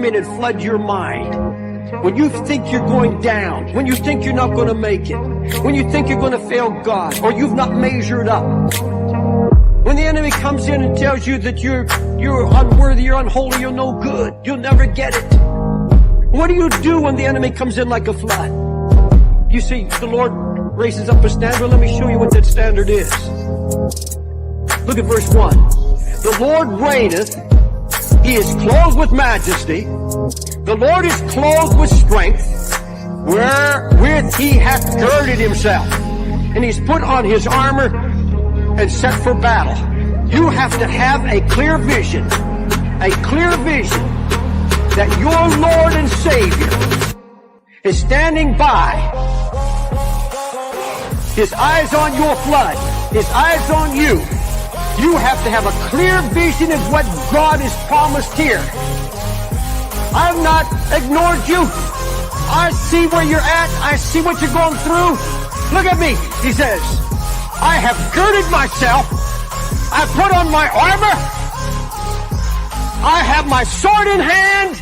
come in and flood your mind. When you think you're going down, when you think you're not going to make it, when you think you're going to fail God, or you've not measured up, when the enemy comes in and tells you that you're unworthy, you're unholy, you're no good, you'll never get it. What do you do when the enemy comes in like a flood? You see, the Lord raises up a standard. Let me show you what that standard is. Look at verse 1. The Lord reigneth. He is clothed with majesty. The Lord is clothed with strength, wherewith he hath girded himself. And he's put on his armor and set for battle. You have to have a clear vision that your Lord and Savior is standing by. His eyes on your flood, his eyes on you. You have to have a clear vision of what God has promised here. I've not ignored you. I see where you're at. I see what you're going through. Look at me. He says, I have girded myself. I put on my armor. I have my sword in hand.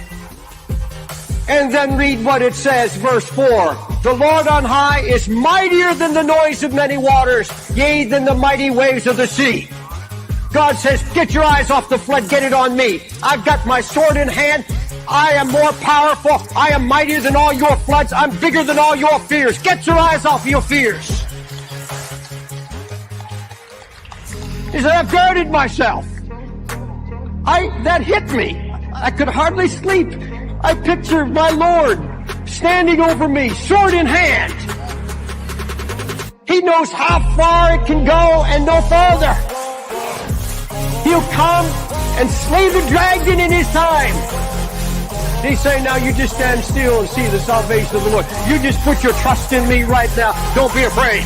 And then read what it says, verse 4. The Lord on high is mightier than the noise of many waters, yea, than the mighty waves of the sea. God says, get your eyes off the flood, get it on me. I've got my sword in hand. I am more powerful. I am mightier than all your floods. I'm bigger than all your fears. Get your eyes off your fears. He said, I've girded myself. That hit me. I could hardly sleep. I picture my Lord standing over me, sword in hand. He knows how far it can go and no farther. He'll come and slay the dragon in his time. He's saying, now you just stand still and see the salvation of the Lord. You just put your trust in me right now. Don't be afraid.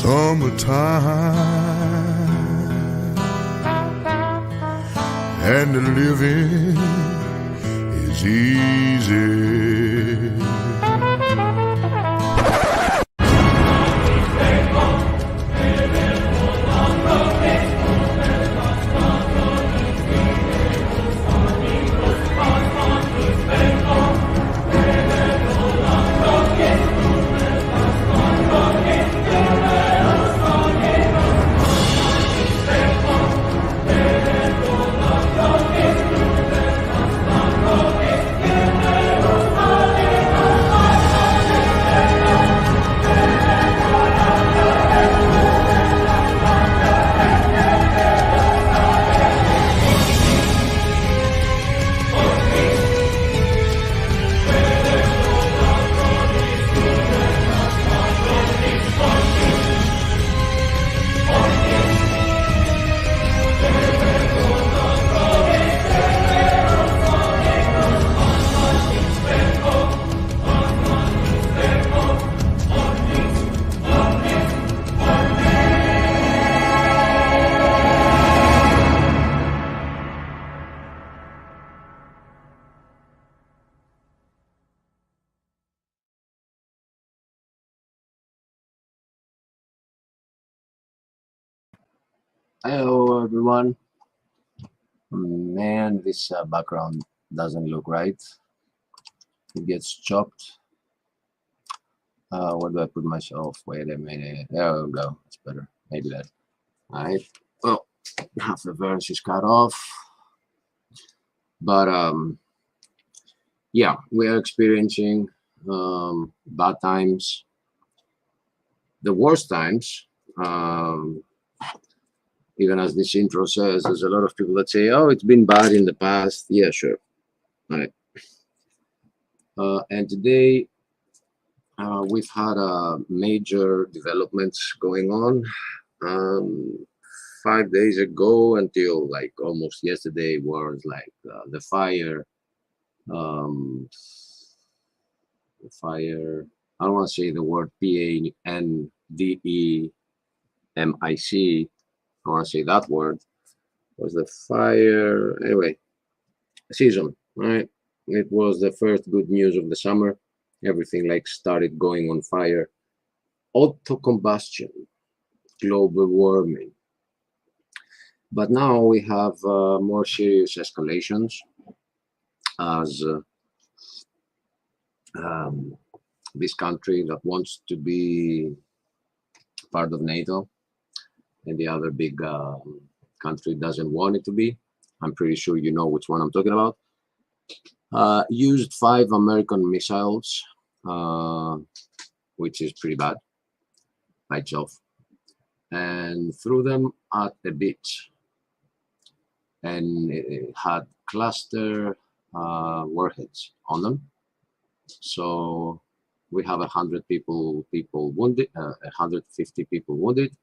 Summertime and the living is easy. Hello everyone. Man, this background doesn't look right. It gets chopped. Where do I put myself? Wait a minute. There we go. It's better. maybe that. All right. Well, half the verse is cut off, but yeah, we are experiencing bad times, the worst times. Even as this intro says, there's a lot of people that say, "Oh, it's been bad in the past." Yeah, sure. All right. And today we've had major developments going on. 5 days ago until like almost yesterday was like the fire. Fire. I don't want to say the word PANDEMIC. I want to say that word. Was the fire anyway? Season, right? It was the first good news of the summer. Everything like started going on fire. Auto combustion, global warming. But now we have more serious escalations as this country that wants to be part of NATO and the other big country doesn't want it to be. I'm pretty sure you know which one I'm talking about. Used 5 American missiles, which is pretty bad by itself, and threw them at the beach. And it had cluster warheads on them. So we have 100 people wounded, 150 people wounded,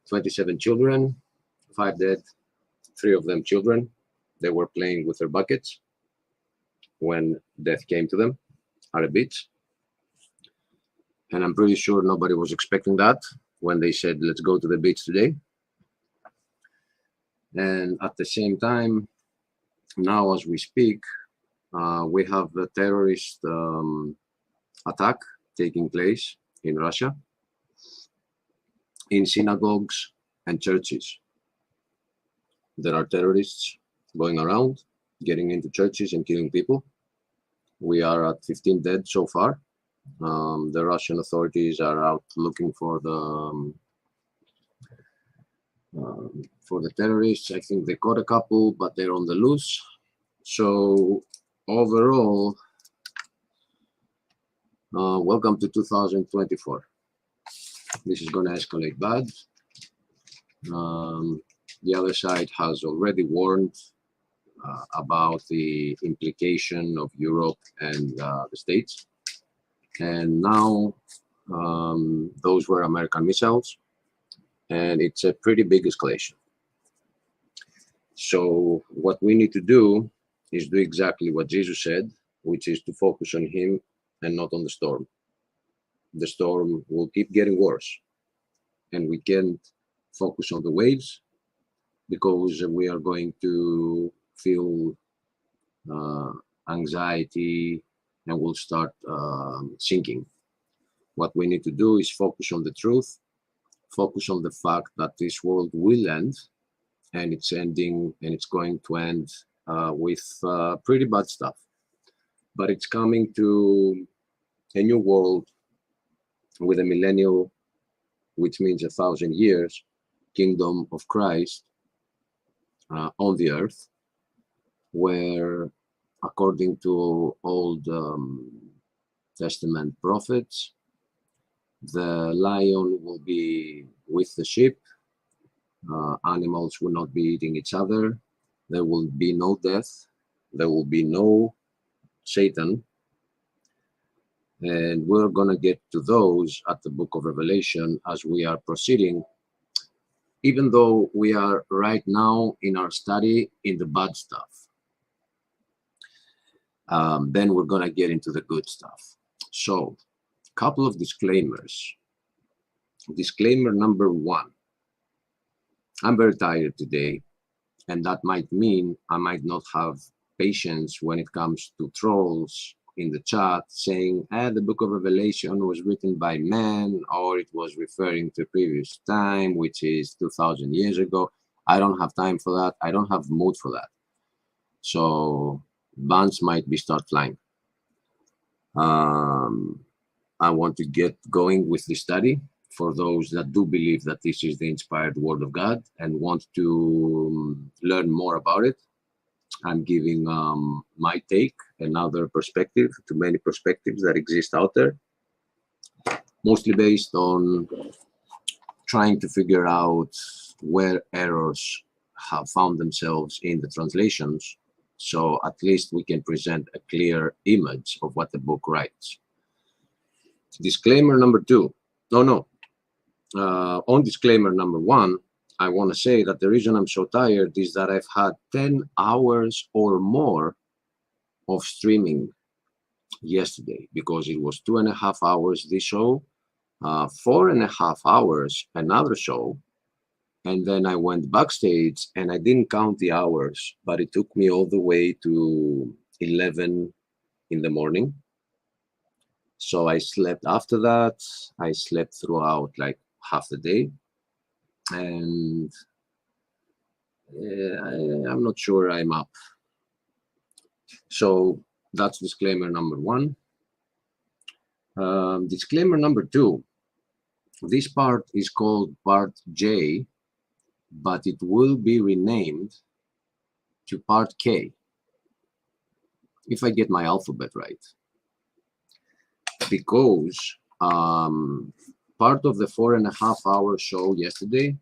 27 children, 5 dead, 3 of them children. They were playing with their buckets when death came to them at a beach. And I'm pretty sure nobody was expecting that when they said, let's go to the beach today. And at the same time, now as we speak, we have a terrorist attack taking place in Russia, in synagogues and churches. There are terrorists going around, getting into churches and killing people. We are at 15 dead so far. The Russian authorities are out looking for the terrorists. I think they caught a couple, but they're on the loose. So overall, welcome to 2024. This is going to escalate bad. The other side has already warned about the implication of Europe and the States. And now those were American missiles. And it's a pretty big escalation. So what we need to do is do exactly what Jesus said, which is to focus on him and not on the storm. The storm will keep getting worse. And we can't focus on the waves because we are going to feel anxiety and we'll start sinking. What we need to do is focus on the truth, focus on the fact that this world will end, and it's ending, and it's going to end with pretty bad stuff. But it's coming to a new world with a millennial, which means 1,000 years, kingdom of Christ on the earth, where according to Old Testament prophets, the lion will be with the sheep, animals will not be eating each other, there will be no death, there will be no Satan. And we're going to get to those at the book of Revelation as we are proceeding, even though we are right now in our study in the bad stuff. Then we're going to get into the good stuff. So, a couple of disclaimers. Disclaimer number 1. I'm very tired today, and that might mean I might not have patience when it comes to trolls in the chat saying, the book of Revelation was written by man, or it was referring to previous time, which is 2,000 years ago. I don't have time for that. I don't have mood for that. So bans might be start flying. I want to get going with the study. for those that do believe that this is the inspired word of God and want to learn more about it. I'm giving my take, another perspective to many perspectives that exist out there, mostly based on trying to figure out where errors have found themselves in the translations, so at least we can present a clear image of what the book writes. Disclaimer number two. On disclaimer number one, I want to say that the reason I'm so tired is that I've had 10 hours or more of streaming yesterday, because it was 2.5 hours this show, 4.5 hours another show, and then I went backstage and I didn't count the hours, but it took me all the way to 11 in the morning. So I slept after that. I slept throughout like half the day, and I'm not sure I'm up. So that's disclaimer number one. Disclaimer number two. This part is called Part J, but it will be renamed to Part K, if I get my alphabet right. Because part of the 4.5 hour show yesterday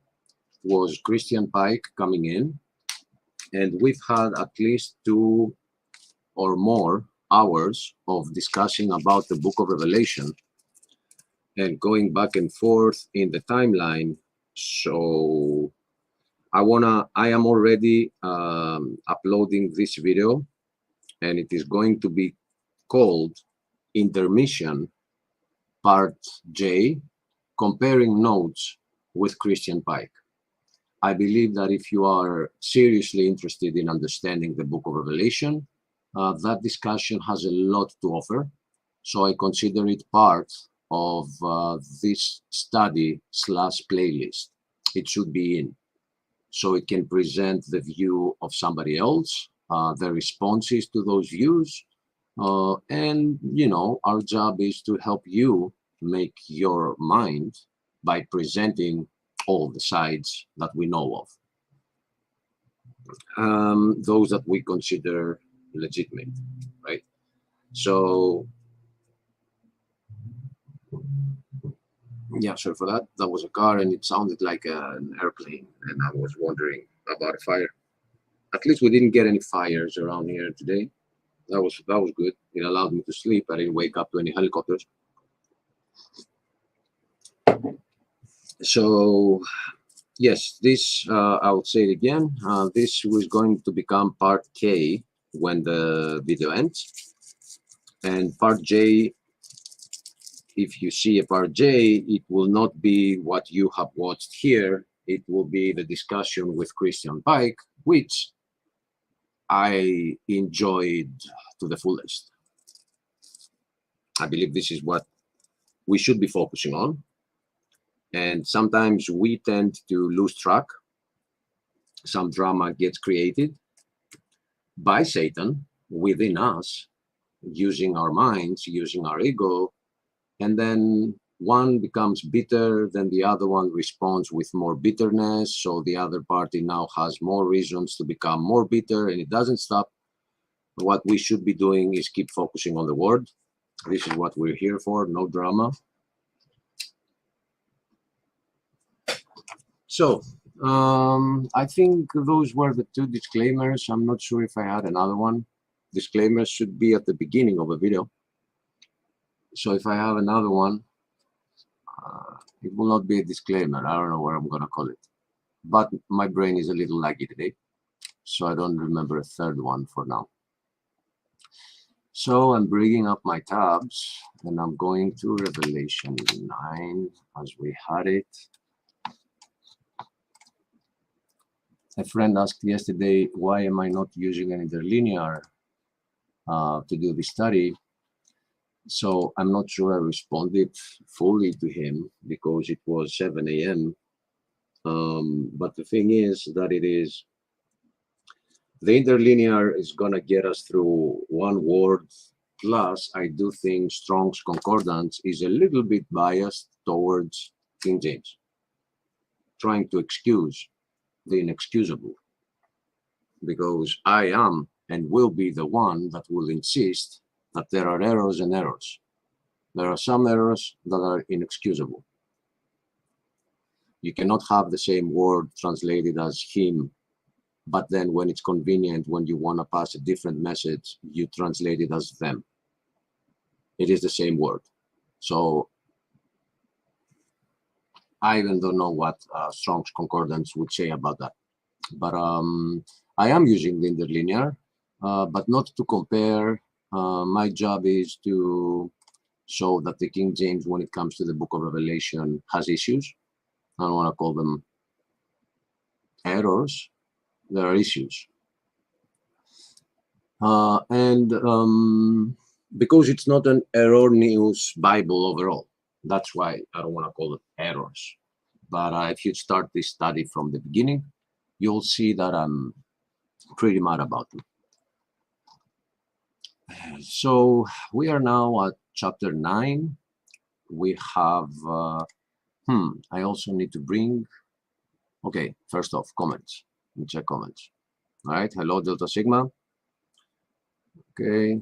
was Christian Pike coming in, and we've had at least 2 or more hours of discussing about the book of Revelation and going back and forth in the timeline. So I am already uploading this video, and it is going to be called Intermission Part J, comparing notes with Christian Pike. I believe that if you are seriously interested in understanding the book of Revelation, that discussion has a lot to offer. So I consider it part of this study / playlist. It should be in, so it can present the view of somebody else, the responses to those views, and our job is to help you make your mind by presenting all the sides that we know of, those that we consider legitimate, right? So yeah, sorry for that. That was a car and it sounded like an airplane, and I was wondering about a fire. At least we didn't get any fires around here today. That was good. It allowed me to sleep. I didn't wake up to any helicopters. So yes, this I would say it again. This was going to become Part K when the video ends, and Part J, if you see a Part J, it will not be what you have watched here. It will be the discussion with Christian Pike, which I enjoyed to the fullest. I believe this is what we should be focusing on. And sometimes we tend to lose track. Some drama gets created by Satan within us, using our minds, using our ego, and then one becomes bitter, then the other one responds with more bitterness, so the other party now has more reasons to become more bitter, and it doesn't stop. What we should be doing is keep focusing on the word. This is what we're here for, no drama. So I think those were the 2 disclaimers. I'm not sure if I had another one. Disclaimers should be at the beginning of a video. So if I have another one, it will not be a disclaimer. I don't know what I'm going to call it. But my brain is a little laggy today, so I don't remember a third one for now. So I'm bringing up my tabs, and I'm going to Revelation 9 as we had it. A friend asked yesterday, why am I not using an interlinear to do the study? So I'm not sure I responded fully to him because it was 7 a.m. But the thing is that the interlinear is going to get us through one word. Plus, I do think Strong's Concordance is a little bit biased towards King James, trying to excuse the inexcusable, because I am and will be the one that will insist that there are errors and errors. There are some errors that are inexcusable. You cannot have the same word translated as him, but then when it's convenient, when you want to pass a different message, you translate it as them. It is the same word. So I even don't know what Strong's Concordance would say about that. But I am using the interlinear, but not to compare. My job is to show that the King James, when it comes to the book of Revelation, has issues. I don't want to call them errors. There are issues. Because it's not an erroneous Bible overall, that's why I don't want to call it errors. But if you start this study from the beginning, you'll see that I'm pretty mad about them. So we are now at chapter 9. We have, I also need to bring, okay, first off, comments. Let me check comments. All right, hello, Delta Sigma. Okay.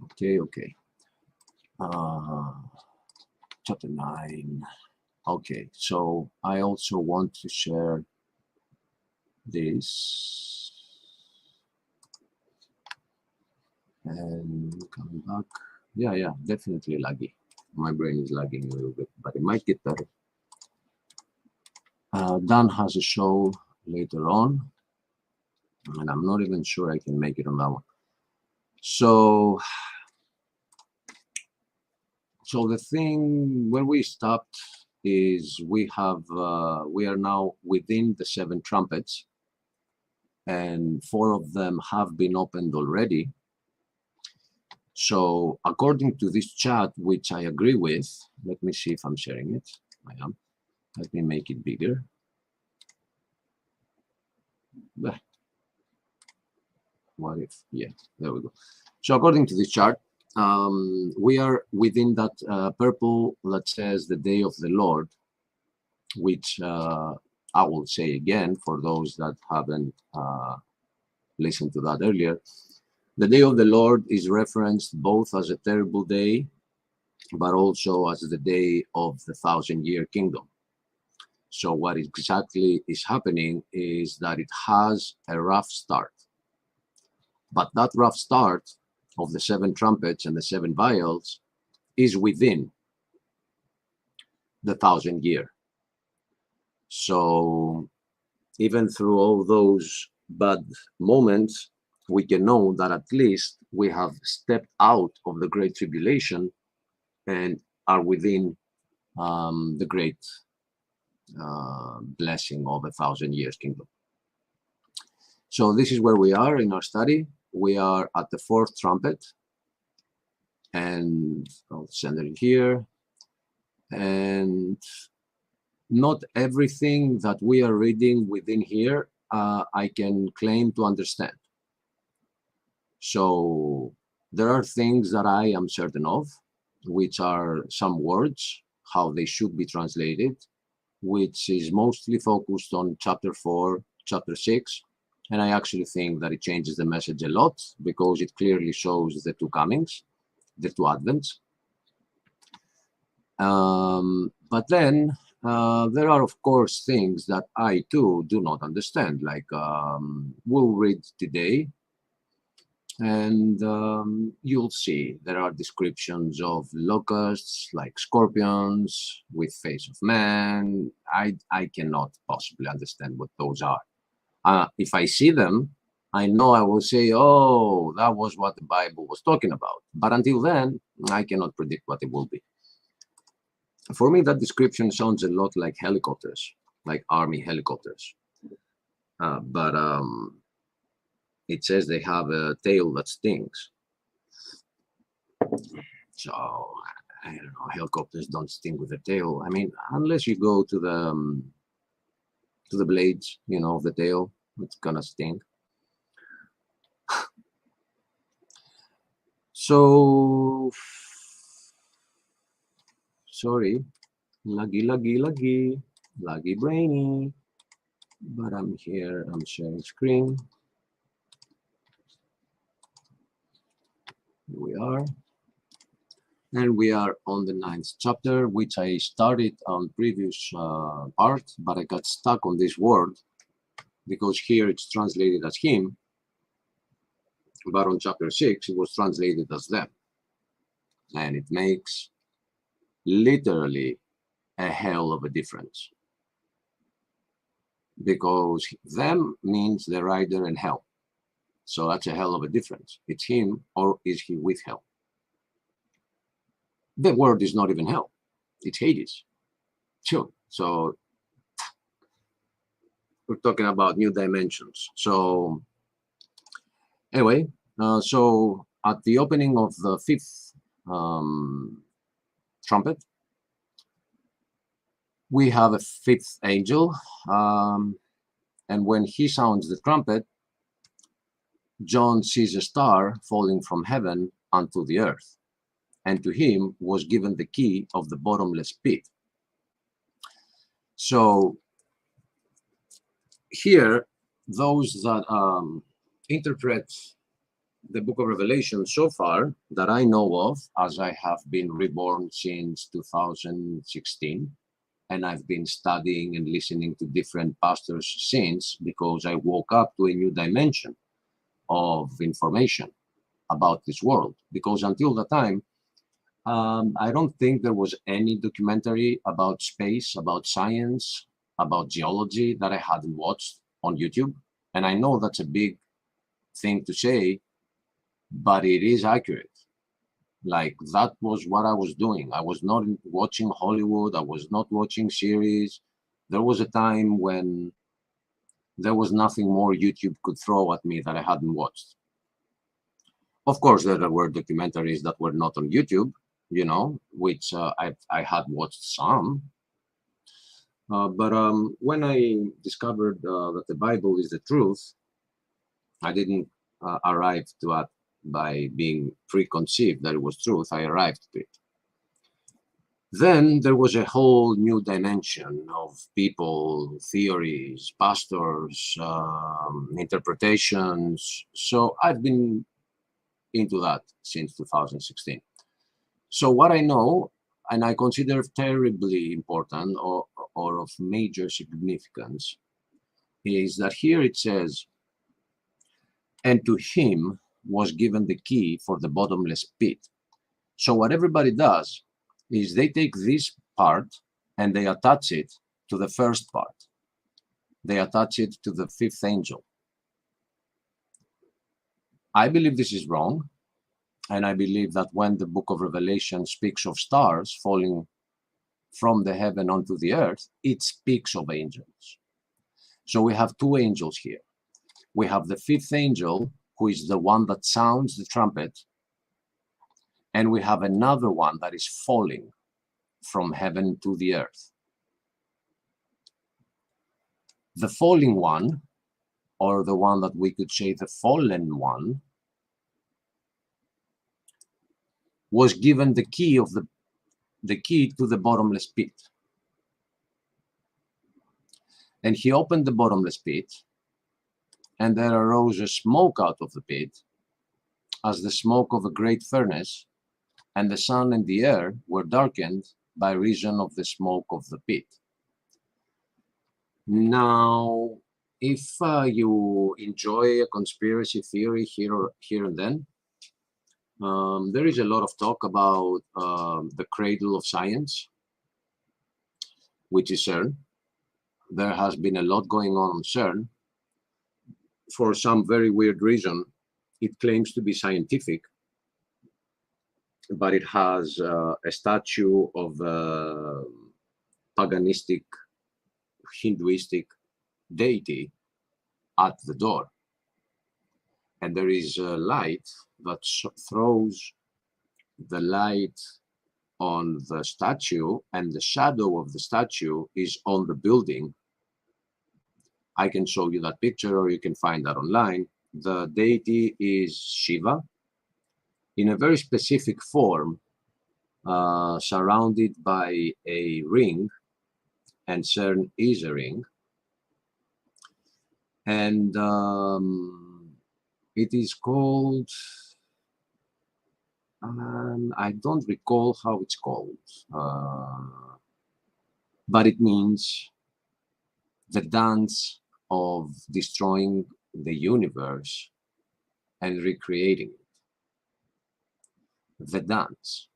Okay. Chapter 9. Okay, so I also want to share this. And coming back. Yeah, definitely laggy. My brain is lagging a little bit, but it might get better. Dan has a show later on, and I'm not even sure I can make it on that one. So the thing where we stopped is we are now within the 7 trumpets, and 4 of them have been opened already. So according to this chat, which I agree with, let me see if I'm sharing it. I am. Let me make it bigger. What if? Yeah, there we go. So according to this chart, we are within that purple that says the day of the Lord, which I will say again for those that haven't listened to that earlier. The day of the Lord is referenced both as a terrible day, but also as the day of the 1,000-year kingdom. So what exactly is happening is that it has a rough start. But that rough start of the 7 trumpets and the 7 vials is within the 1,000-year. So even through all those bad moments, we can know that at least we have stepped out of the Great Tribulation and are within the great blessing of 1,000 years kingdom. So this is where we are in our study. We are at the 4th trumpet, and I'll send it here. And not everything that we are reading within here I can claim to understand. So there are things that I am certain of, which are some words, how they should be translated, which is mostly focused on chapter 4, chapter 6. And I actually think that it changes the message a lot because it clearly shows the 2 comings, the 2 advents. But then there are, of course, things that I too do not understand, like we'll read today. And you'll see there are descriptions of locusts like scorpions with face of man. I cannot possibly understand what those are. If I see them, I know I will say, oh, that was what the Bible was talking about. But until then, I cannot predict what it will be. For me, that description sounds a lot like helicopters, like army helicopters. But it says they have a tail that stings. So I don't know, helicopters don't sting with a tail. I mean, unless you go to the blades, you know, of the tail, it's gonna sting. So Sorry, laggy brainy. But I'm here, I'm sharing screen. Here we are. And we are on the 9th chapter, which I started on previous part, but I got stuck on this word because here it's translated as him, but on chapter 6 it was translated as them. And it makes literally a hell of a difference, because them means the rider in hell. So that's a hell of a difference. It's him, or is he with hell? The word is not even hell, it's Hades. Sure. So we're talking about new dimensions. So anyway, so at the opening of the 5th trumpet, we have a 5th angel, and when he sounds the trumpet, John sees a star falling from heaven unto the earth, and to him was given the key of the bottomless pit. So here, those that interpret the book of Revelation so far that I know of, as I have been reborn since 2016, and I've been studying and listening to different pastors since, because I woke up to a new dimension of information about this world. Because until the time, I don't think there was any documentary about space, about science, about geology that I hadn't watched on YouTube. And I know that's a big thing to say, but it is accurate. Like, that was what I was doing. I was not watching Hollywood. I was not watching series. There was a time when there was nothing more YouTube could throw at me that I hadn't watched. Of course, there were documentaries that were not on YouTube, you know, which I had watched some. But when I discovered that the Bible is the truth, I didn't arrive to it by being preconceived that it was truth. I arrived to it. Then there was a whole new dimension of people, theories, pastors, interpretations. So I've been into that since 2016. So what I know, and I consider terribly important or of major significance, is that here it says, and to him was given the key for the bottomless pit. So what everybody does is they take this part and they attach it to the first part. They attach it to the 5th angel. I believe this is wrong. And I believe that when the book of Revelation speaks of stars falling from the heaven onto the earth, it speaks of angels. So we have 2 angels here. We have the 5th angel, who is the one that sounds the trumpet, and we have another one that is falling from heaven to the earth. The falling one, or the one that we could say the fallen one, was given the key of the key to the bottomless pit. And he opened the bottomless pit, and there arose a smoke out of the pit, as the smoke of a great furnace, and the sun and the air were darkened by reason of the smoke of the pit. Now, if you enjoy a conspiracy theory here and then, there is a lot of talk about the cradle of science, which is CERN. There has been a lot going on CERN. For some very weird reason, it claims to be scientific, but it has a statue of a paganistic, Hinduistic deity at the door. And there is a light that throws the light on the statue, and the shadow of the statue is on the building. I can show you that picture, or you can find that online. The deity is Shiva in a very specific form surrounded by a ring, and CERN is a ring. And it is called, I don't recall how it's called, but it means the dance of destroying the universe and recreating it. The dance.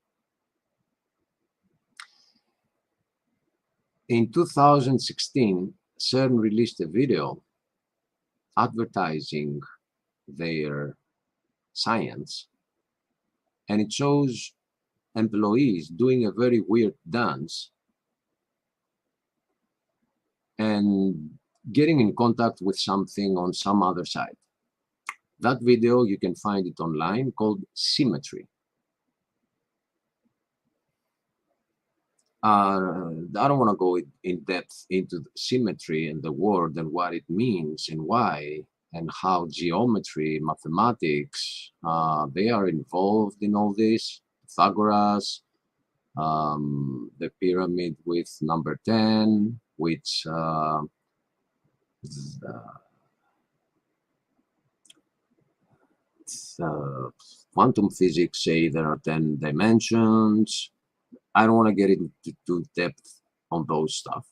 In 2016, CERN released a video advertising their science, and it shows employees doing a very weird dance and getting in contact with something on some other side. That video, you can find it online, called Symmetry. I don't want to go in depth into the symmetry and the word and what it means and why and how geometry, mathematics, they are involved in all this. Pythagoras, the pyramid with number 10, which quantum physics say there are 10 dimensions. I don't want to get into depth on those stuff.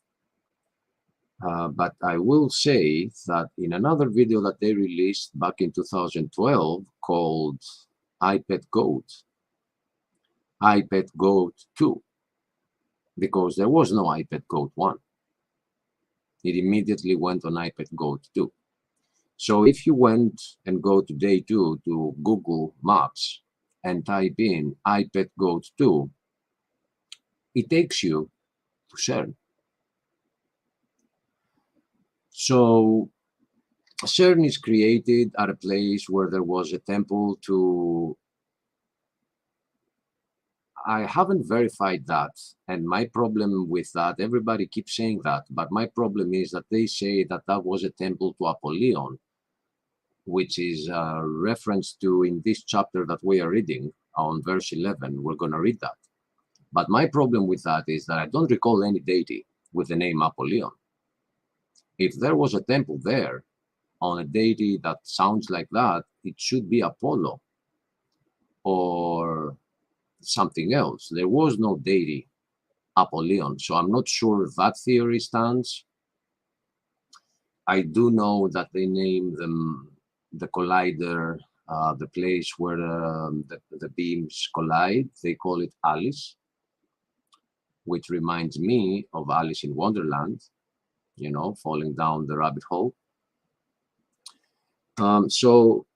But I will say that in another video that they released back in 2012 called iPad Goat 2, because there was no iPad Goat 1. It immediately went on iPad Goat 2. So if you went and go to day 2 to Google Maps and type in iPad Goat 2, it takes you to CERN. So CERN is created at a place where there was a temple to, I haven't verified that, and my problem with that, everybody keeps saying that, but my problem is that they say that that was a temple to Apollyon, which is a reference to in this chapter that we are reading on verse 11. We're going to read that. But my problem with that is that I don't recall any deity with the name Apollyon. If there was a temple there on a deity that sounds like that, it should be Apollo or something else. There was no deity Apollyon, so I'm not sure if that theory stands. I do know that they name them the collider, the place where the beams collide. They call it Alice, which reminds me of Alice in Wonderland, you know, falling down the rabbit hole. So,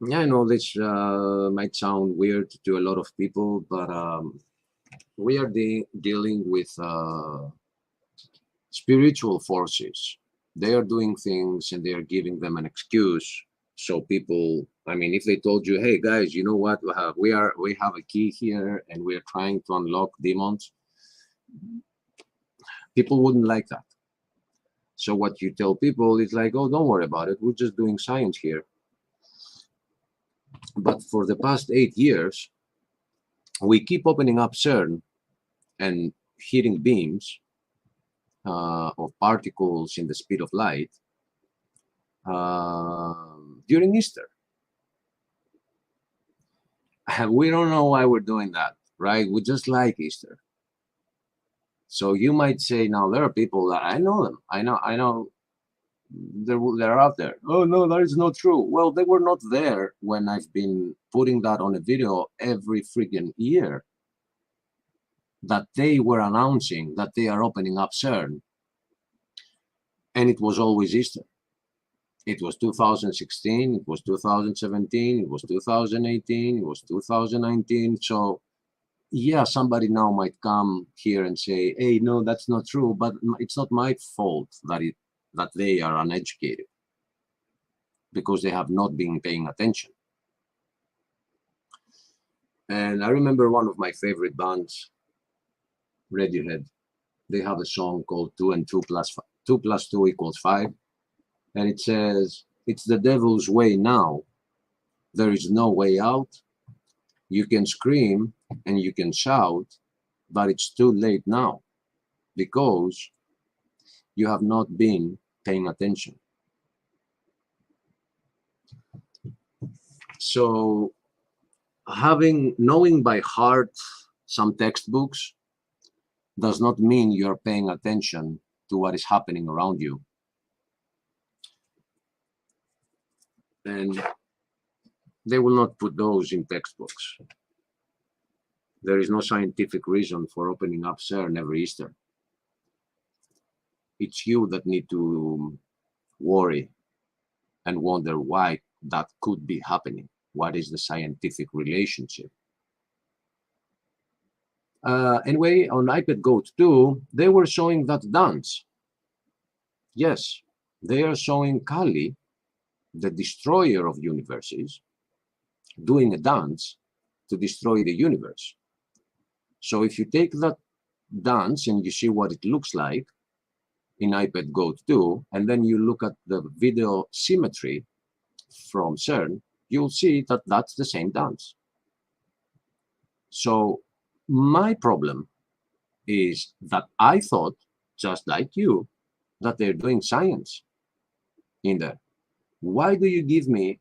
yeah, I know this might sound weird to a lot of people, but we are dealing with spiritual forces. They are doing things and they are giving them an excuse. So people, I mean, if they told you, hey guys, you know what, we have a key here and we are trying to unlock demons, people wouldn't like that. So what you tell people is like, oh, don't worry about it. We're just doing science here. But for the past 8 years, we keep opening up CERN and hitting beams of particles in the speed of light during Easter. We don't know why we're doing that, right? We just like Easter. So you might say, now there are people that I know them. I know they're out there. Oh no, that is not true. Well, they were not there when I've been putting that on a video every freaking year, that they were announcing that they are opening up CERN, and it was always Easter. It was 2016, it was 2017, it was 2018, it was 2019. So yeah, somebody now might come here and say, hey, no, that's not true, but it's not my fault that they are uneducated, because they have not been paying attention. And I remember one of my favorite bands, Radiohead, they have a song called 2 and 2 plus 2 equals 5. And it says, it's the devil's way now. There is no way out. You can scream and you can shout, but it's too late now because you have not been paying attention. So knowing by heart some textbooks does not mean you're paying attention to what is happening around you. And they will not put those in textbooks. There is no scientific reason for opening up CERN every Easter. It's you that need to worry and wonder why that could be happening. What is the scientific relationship? Anyway, on iPad Goat 2, they were showing that dance. Yes, they are showing Kali, the destroyer of universes, doing a dance to destroy the universe. So if you take that dance and you see what it looks like in iPad Goat 2, and then you look at the video symmetry from CERN, you'll see that that's the same dance. So my problem is that I thought, just like you, that they're doing science in there. Why do you give me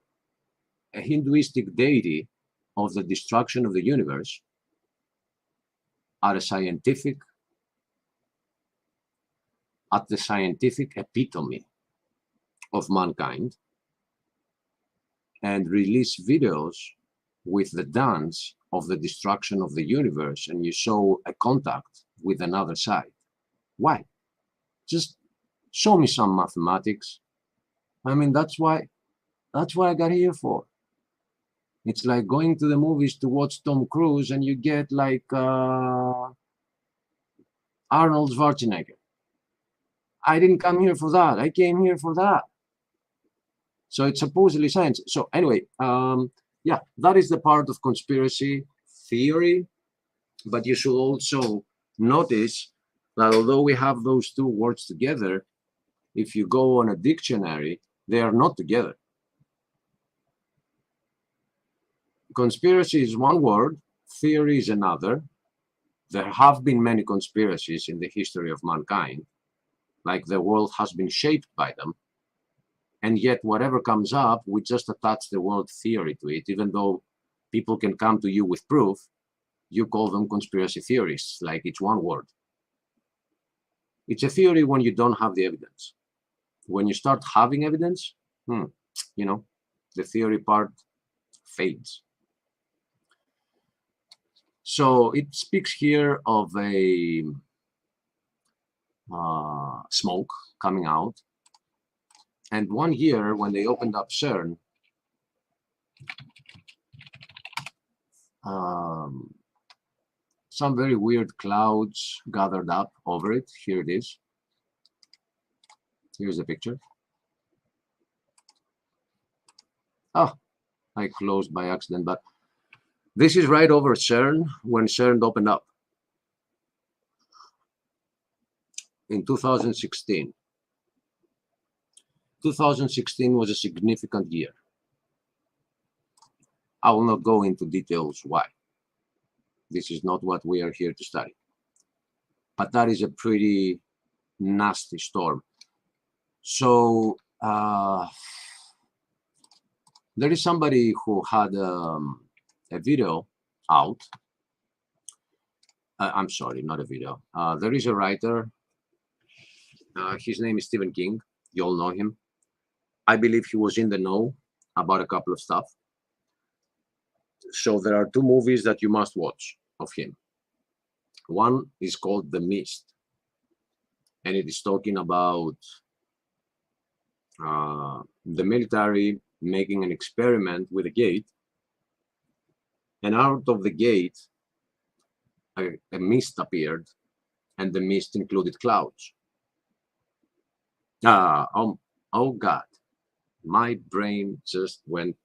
a Hinduistic deity of the destruction of the universe at the scientific epitome of mankind, and release videos with the dance of the destruction of the universe, and you show a contact with another side? Why? Just show me some mathematics. I mean, that's why I got here for. It's like going to the movies to watch Tom Cruise and you get like Arnold Schwarzenegger. I didn't come here for that. I came here for that. So it's supposedly science. So anyway, yeah, that is the part of conspiracy theory. But you should also notice that although we have those two words together, if you go on a dictionary, they are not together. Conspiracy is one word, theory is another. There have been many conspiracies in the history of mankind, like the world has been shaped by them. And yet whatever comes up, we just attach the word theory to it. Even though people can come to you with proof, you call them conspiracy theorists, like it's one word. It's a theory when you don't have the evidence. When you start having evidence, you know, the theory part fades. So it speaks here of a smoke coming out. And 1 year when they opened up CERN, some very weird clouds gathered up over it. Here it is. Here's a picture. Oh, I closed by accident, but this is right over CERN when CERN opened up in 2016. 2016 was a significant year. I will not go into details why. This is not what we are here to study. But that is a pretty nasty storm. So there is somebody who had a video out. I'm sorry, not a video. There is a writer. His name is Stephen King. You all know him. I believe he was in the know about a couple of stuff. So there are 2 movies that you must watch of him. One is called The Mist, and it is talking about the military making an experiment with a gate, and out of the gate a mist appeared, and the mist included clouds. Oh God, my brain just went.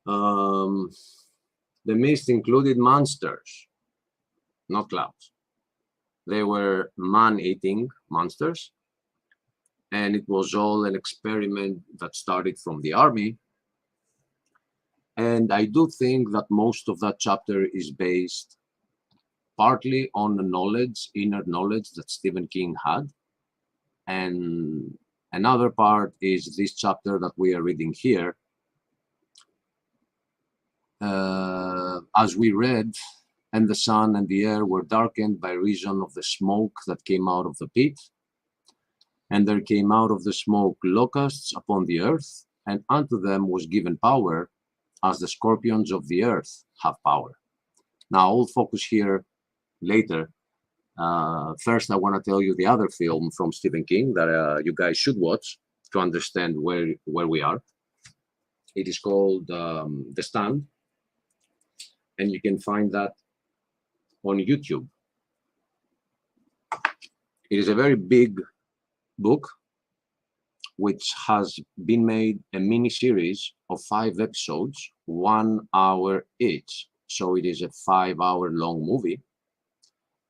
The mist included monsters, not clouds. They were man-eating monsters, and it was all an experiment that started from the army. And And I do think that most of that chapter is based partly on the knowledge, inner knowledge that Stephen King had. And another part is this chapter that we are reading here. As we read, and the sun and the air were darkened by reason of the smoke that came out of the pit. And there came out of the smoke locusts upon the earth, and unto them was given power, as the scorpions of the earth have power. Now, I'll focus here later. First, I want to tell you the other film from Stephen King that you guys should watch to understand where we are. It is called The Stand, and you can find that on YouTube. It is a very big book, which has been made a mini series of 5 episodes, 1 hour each. So it is a 5-hour long movie.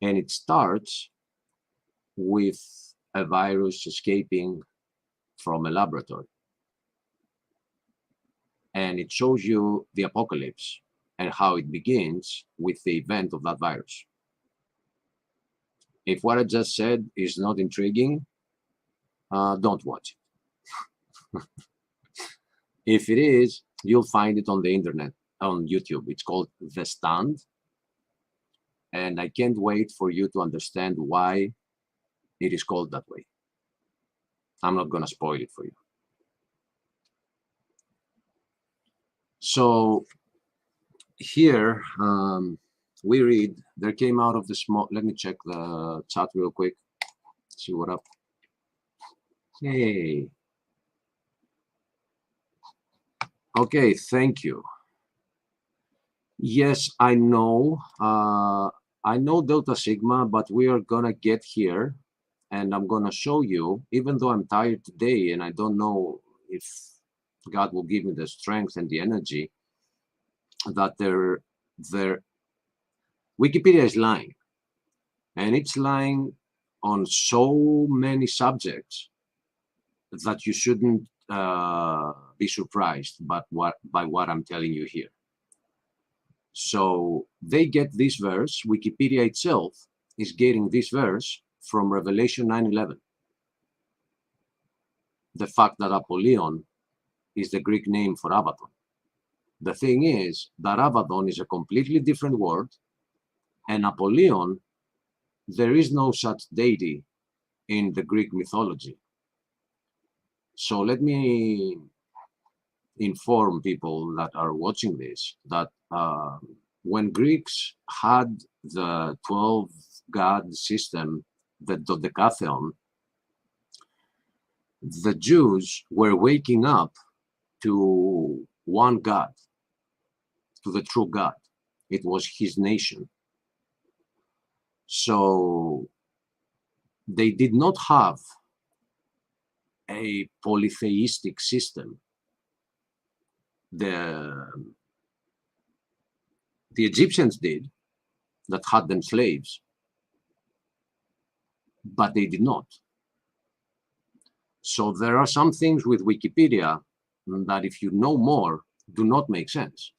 And it starts with a virus escaping from a laboratory. And it shows you the apocalypse and how it begins with the event of that virus. If what I just said is not intriguing, don't watch it. If it is, you'll find it on the internet, on YouTube. It's called The Stand. And I can't wait for you to understand why it is called that way. I'm not going to spoil it for you. So here we read, there came out of the smoke. Let me check the chat real quick. See what up. Hey. Okay, thank you. Yes, I know Delta Sigma, but we are gonna get here and I'm gonna show you, even though I'm tired today and I don't know if God will give me the strength and the energy, that Wikipedia is lying. And it's lying on so many subjects that you shouldn't be surprised by what I'm telling you here. So they get this verse, Wikipedia itself is getting this verse from Revelation 9:11. The fact that Apollyon is the Greek name for Abaddon. The thing is that Abaddon is a completely different word, and Apollyon, there is no such deity in the Greek mythology. So let me inform people that are watching this that when Greeks had the 12 god system, the Dodecatheon, the Jews were waking up to one God, to the true God. It was his nation. So they did not have a polytheistic system. The Egyptians did, that had them slaves, but they did not. So there are some things with Wikipedia that, if you know more, do not make sense.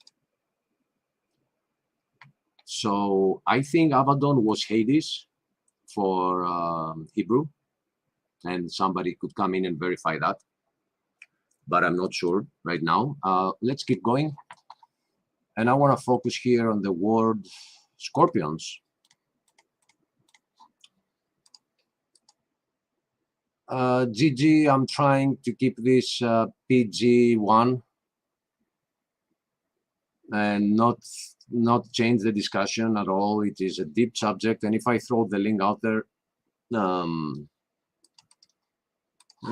So I think Abaddon was Hades for Hebrew, and somebody could come in and verify that, but I'm not sure right now. Let's keep going. And I want to focus here on the word scorpions. Gigi, I'm trying to keep this PG-1 and not change the discussion at all. It is a deep subject, and if I throw the link out there, you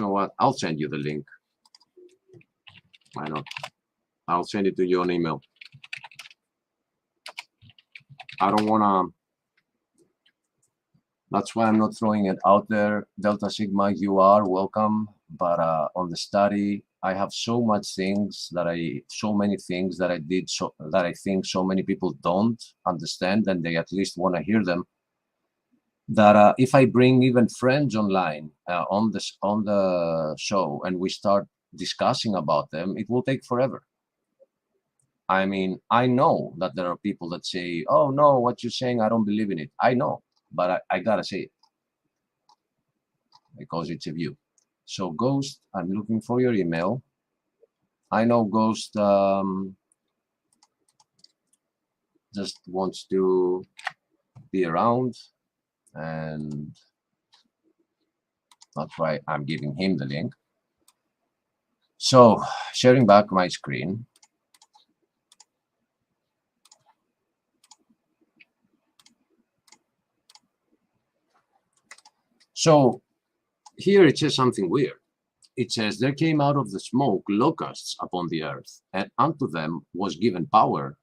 know what? I'll send you the link. Why not? I'll send it to you on email. I don't want to. That's why I'm not throwing it out there. Delta Sigma, you are welcome. But on the study, I have so many things that I did, so that I think so many people don't understand, and they at least want to hear them. That if I bring even friends online on the show and we start discussing about them, it will take forever. I mean, I know that there are people that say, oh no, what you're saying, I don't believe in it. I know, but I gotta say it because it's a view. So Ghost, I'm looking for your email. I know Ghost just wants to be around, and that's why I'm giving him the link. So sharing back my screen. So here it says something weird. It says, there came out of the smoke locusts upon the earth, and unto them was given power,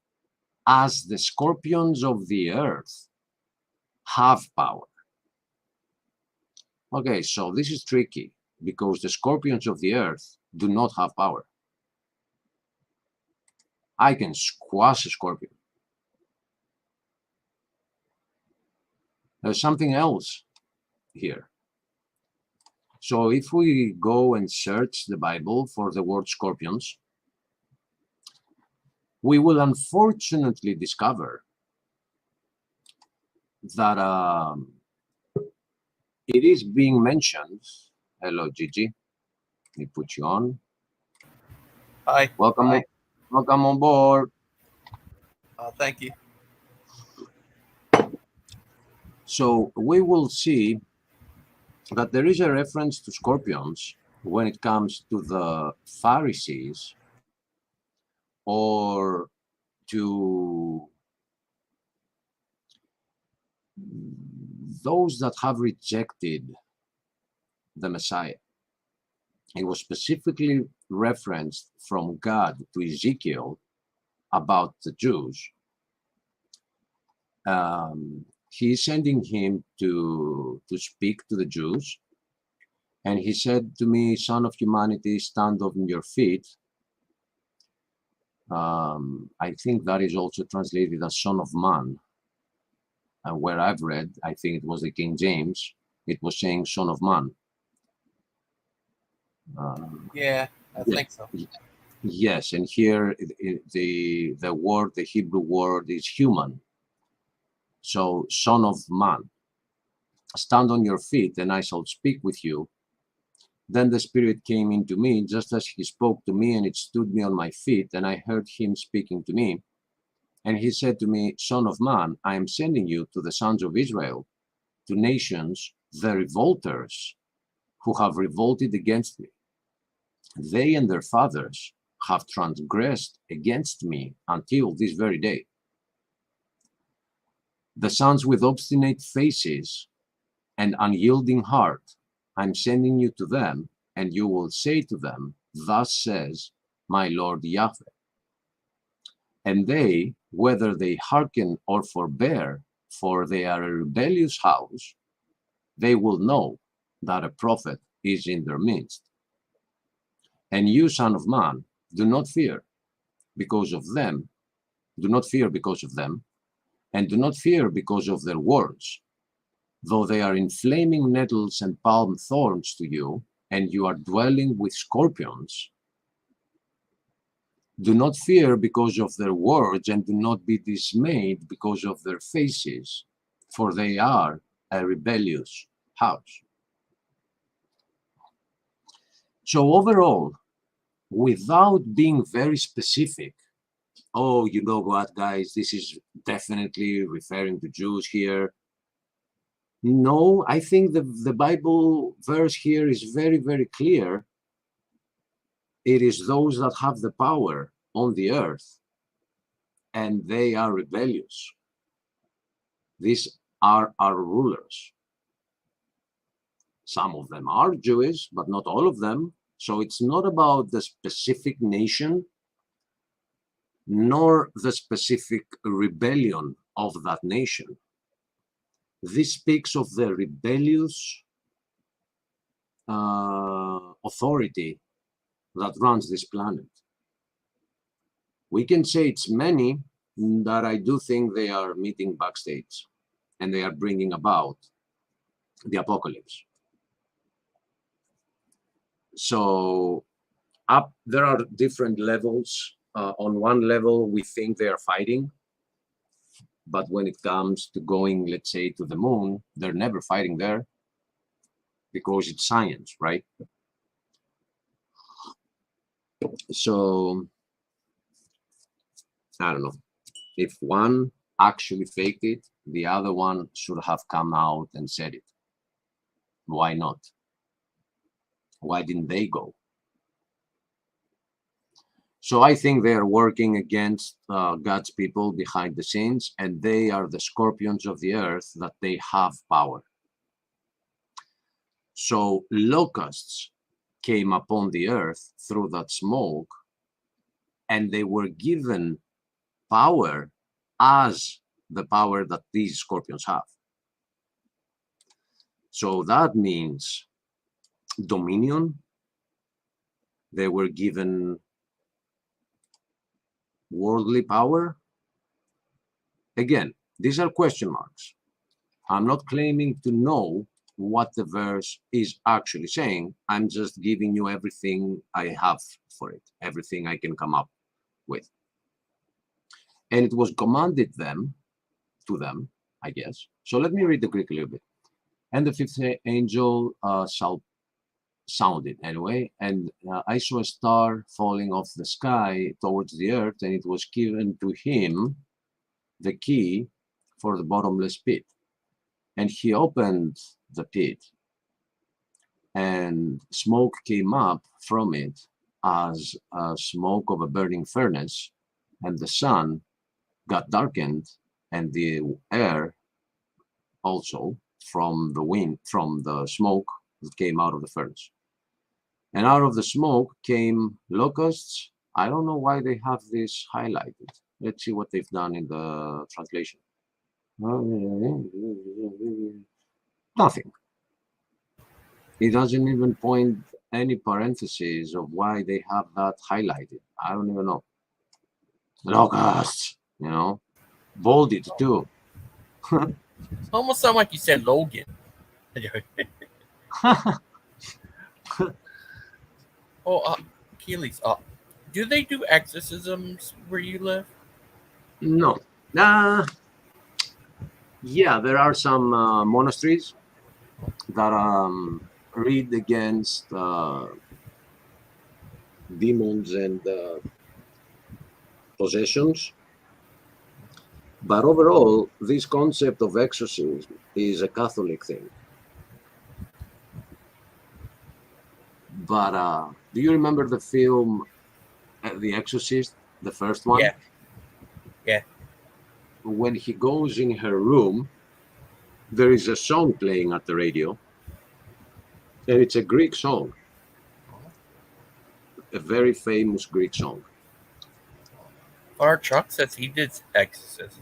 as the scorpions of the earth have power. Okay, so this is tricky, because the scorpions of the earth do not have power. I can squash a scorpion. There's something else here. So if we go and search the Bible for the word scorpions, we will unfortunately discover that it is being mentioned. Hello, Gigi. Let me put you on. Hi. Welcome, Hi. welcome on board. Thank you. So we will see that there is a reference to scorpions when it comes to the Pharisees or to those that have rejected the Messiah. It was specifically referenced from God to Ezekiel about the Jews. He is sending him to speak to the Jews. And he said to me, Son of humanity, stand on your feet. I think that is also translated as Son of Man. And where I've read, I think it was the King James, it was saying Son of Man. Yeah, I think so. Yes, and here the word, the Hebrew word is human. So, Son of Man, stand on your feet, and I shall speak with you. Then the Spirit came into me, just as he spoke to me, and it stood me on my feet, and I heard him speaking to me. And he said to me, Son of man, I am sending you to the sons of Israel, to nations, the revolters, who have revolted against me. They and their fathers have transgressed against me until this very day. The sons with obstinate faces and unyielding heart, I'm sending you to them, and you will say to them, Thus says my Lord Yahweh. And they, whether they hearken or forbear, for they are a rebellious house, they will know that a prophet is in their midst. And you, son of man, do not fear because of them, do not fear because of them, and do not fear because of their words, though they are inflaming nettles and palm thorns to you, and you are dwelling with scorpions. Do not fear because of their words, and do not be dismayed because of their faces, for they are a rebellious house. So overall, without being very specific, oh, you know what, guys, this is definitely referring to Jews here. No, I think the Bible verse here is very, very clear. It is those that have the power on the earth, and they are rebellious. These are our rulers. Some of them are Jewish, but not all of them. So it's not about the specific nation, nor the specific rebellion of that nation. This speaks of the rebellious authority that runs this planet. We can say it's many, that I do think they are meeting backstage and they are bringing about the apocalypse. So there are different levels on one level, we think they are fighting. But when it comes to going, let's say, to the moon, they're never fighting there because it's science, right? So, I don't know. If one actually faked it, the other one should have come out and said it. Why not? Why didn't they go? So I think they are working against God's people behind the scenes, and they are the scorpions of the earth, that they have power. So locusts came upon the earth through that smoke, and they were given power as the power that these scorpions have. So that means dominion. They were given worldly power. Again, these are question marks. I'm not claiming to know what the verse is actually saying. I'm just giving you everything I have for it, everything I can come up with. And it was commanded to them, I guess. So let me read the Greek a little bit. And the fifth angel sounded anyway, and I saw a star falling off the sky towards the earth, and it was given to him the key for the bottomless pit. And he opened the pit, and smoke came up from it as smoke of a burning furnace, and the sun got darkened, and the air also from the wind, from the smoke that came out of the furnace. And out of the smoke came locusts. I don't know why they have this highlighted. Let's see what they've done in the translation. Nothing. It doesn't even point any parentheses of why they have that highlighted. I don't even know. Locusts, you know, bolded too. It's almost sound like you said Logan. Achilles, do they do exorcisms where you live? No. Yeah, there are some monasteries that read against demons and possessions. But overall, this concept of exorcism is a Catholic thing. But do you remember the film The Exorcist, the first one? Yeah. Yeah. When he goes in her room, there is a song playing at the radio, and it's a Greek song, a very famous Greek song. Our Chuck says he did exorcisms.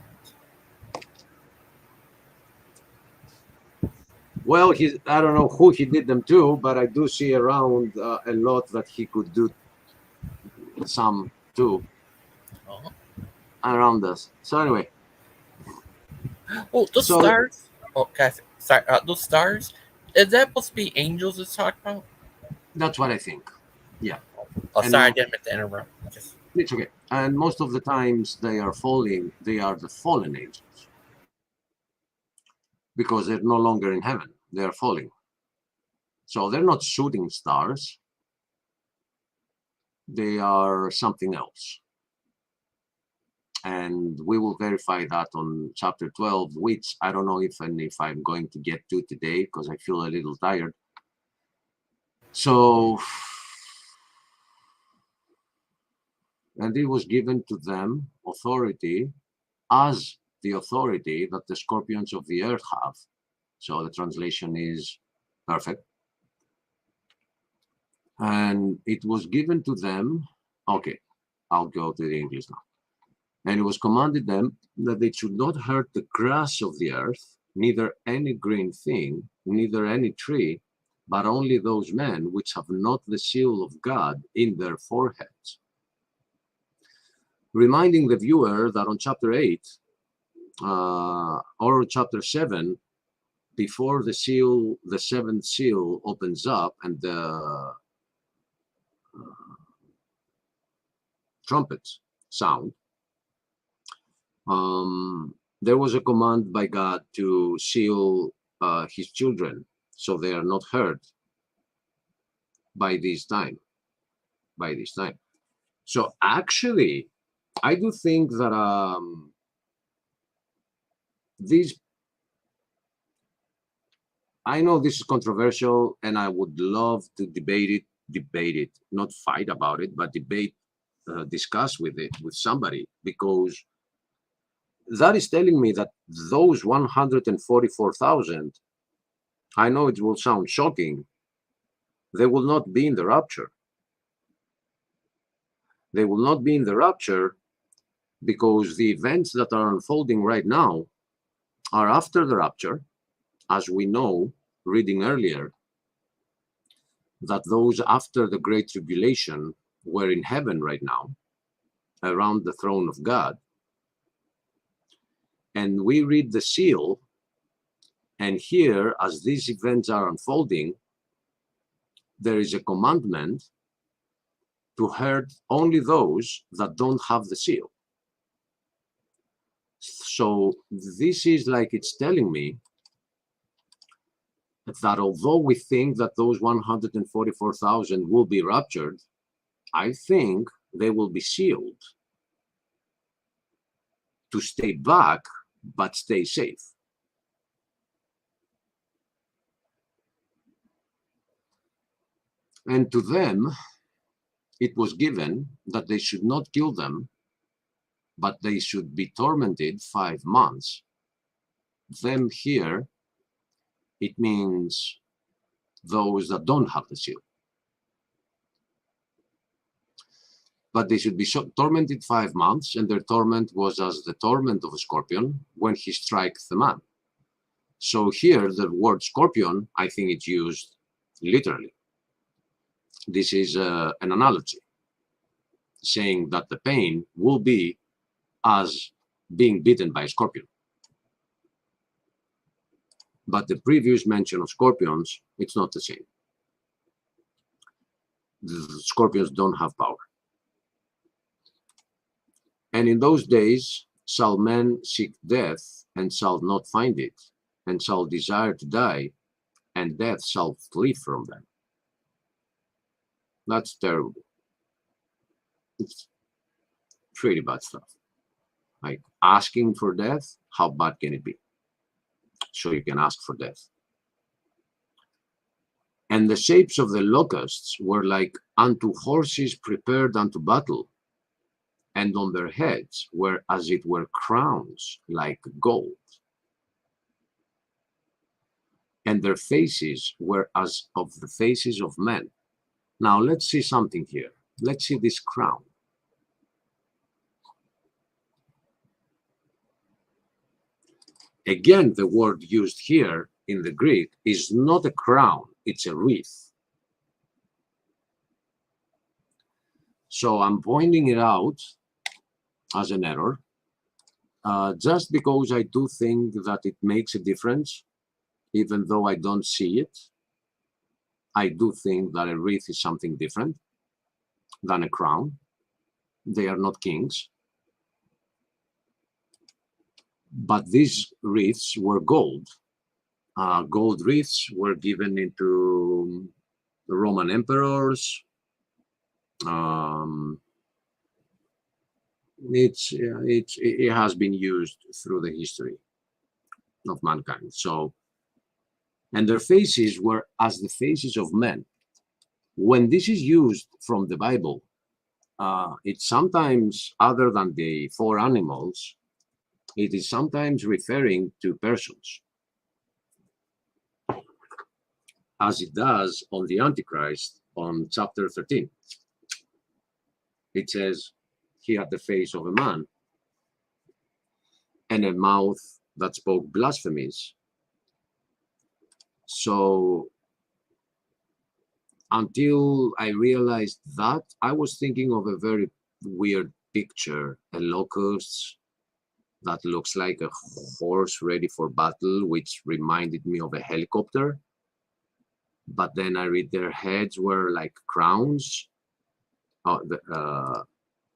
Well, I don't know who he did them to, but I do see around a lot that he could do some too around us. So anyway. Oh, those stars. Oh, guys, sorry. Those stars. Is that supposed to be angels it's talking about? That's what I think. Yeah. Oh, sorry, I didn't mean to interrupt. It's okay. And most of the times they are falling. They are the fallen angels. Because they're no longer in heaven. They are falling. So they're not shooting stars. They are something else. And we will verify that on chapter 12, which I don't know if I'm going to get to today because I feel a little tired. So, and it was given to them authority as the authority that the scorpions of the earth have. So the translation is perfect. And it was given to them. Okay, I'll go to the English now. And it was commanded them that they should not hurt the grass of the earth, neither any green thing, neither any tree, but only those men which have not the seal of God in their foreheads. Reminding the viewer that on chapter 8, or chapter 7, before the seal, the seventh seal opens up and the trumpets sound, there was a command by God to seal his children so they are not hurt by this time. So actually, I do think that I know this is controversial, and I would love to debate it, not fight about it, but discuss with somebody, because that is telling me that those 144,000, I know it will sound shocking, they will not be in the rapture. They will not be in the rapture because the events that are unfolding right now are after the rapture, as we know, reading earlier, that those after the Great Tribulation were in heaven right now, around the throne of God. And we read the seal, and here, as these events are unfolding, there is a commandment to hurt only those that don't have the seal. So this is like it's telling me that although we think that those 144,000 will be raptured, I think they will be sealed to stay back but stay safe. And to them, it was given that they should not kill them, but they should be tormented 5 months. Them here, it means those that don't have the seal. But they should be tormented 5 months, and their torment was as the torment of a scorpion when he strikes the man. So here, the word scorpion, I think it's used literally. This is an analogy, saying that the pain will be as being bitten by a scorpion. But the previous mention of scorpions, it's not the same. The scorpions don't have power. And in those days shall men seek death, and shall not find it, and shall desire to die, and death shall flee from them. That's terrible. It's pretty bad stuff. Like asking for death, how bad can it be? So you can ask for death. And the shapes of the locusts were like unto horses prepared unto battle, and on their heads were as it were crowns like gold. And their faces were as of the faces of men. Now let's see something here. Let's see this crown. Again, the word used here in the Greek is not a crown, it's a wreath. So I'm pointing it out as an error, just because I do think that it makes a difference, even though I don't see it. I do think that a wreath is something different than a crown. They are not kings. But these wreaths were gold. Gold wreaths were given into the Roman emperors. It has been used through the history of mankind. So, and their faces were as the faces of men. When this is used from the Bible, it's sometimes, other than the 4 animals, it is sometimes referring to persons, as it does on the Antichrist on chapter 13. It says he had the face of a man and a mouth that spoke blasphemies. So until I realized that, I was thinking of a very weird picture, a locust that looks like a horse ready for battle, which reminded me of a helicopter. But then I read their heads were like crowns.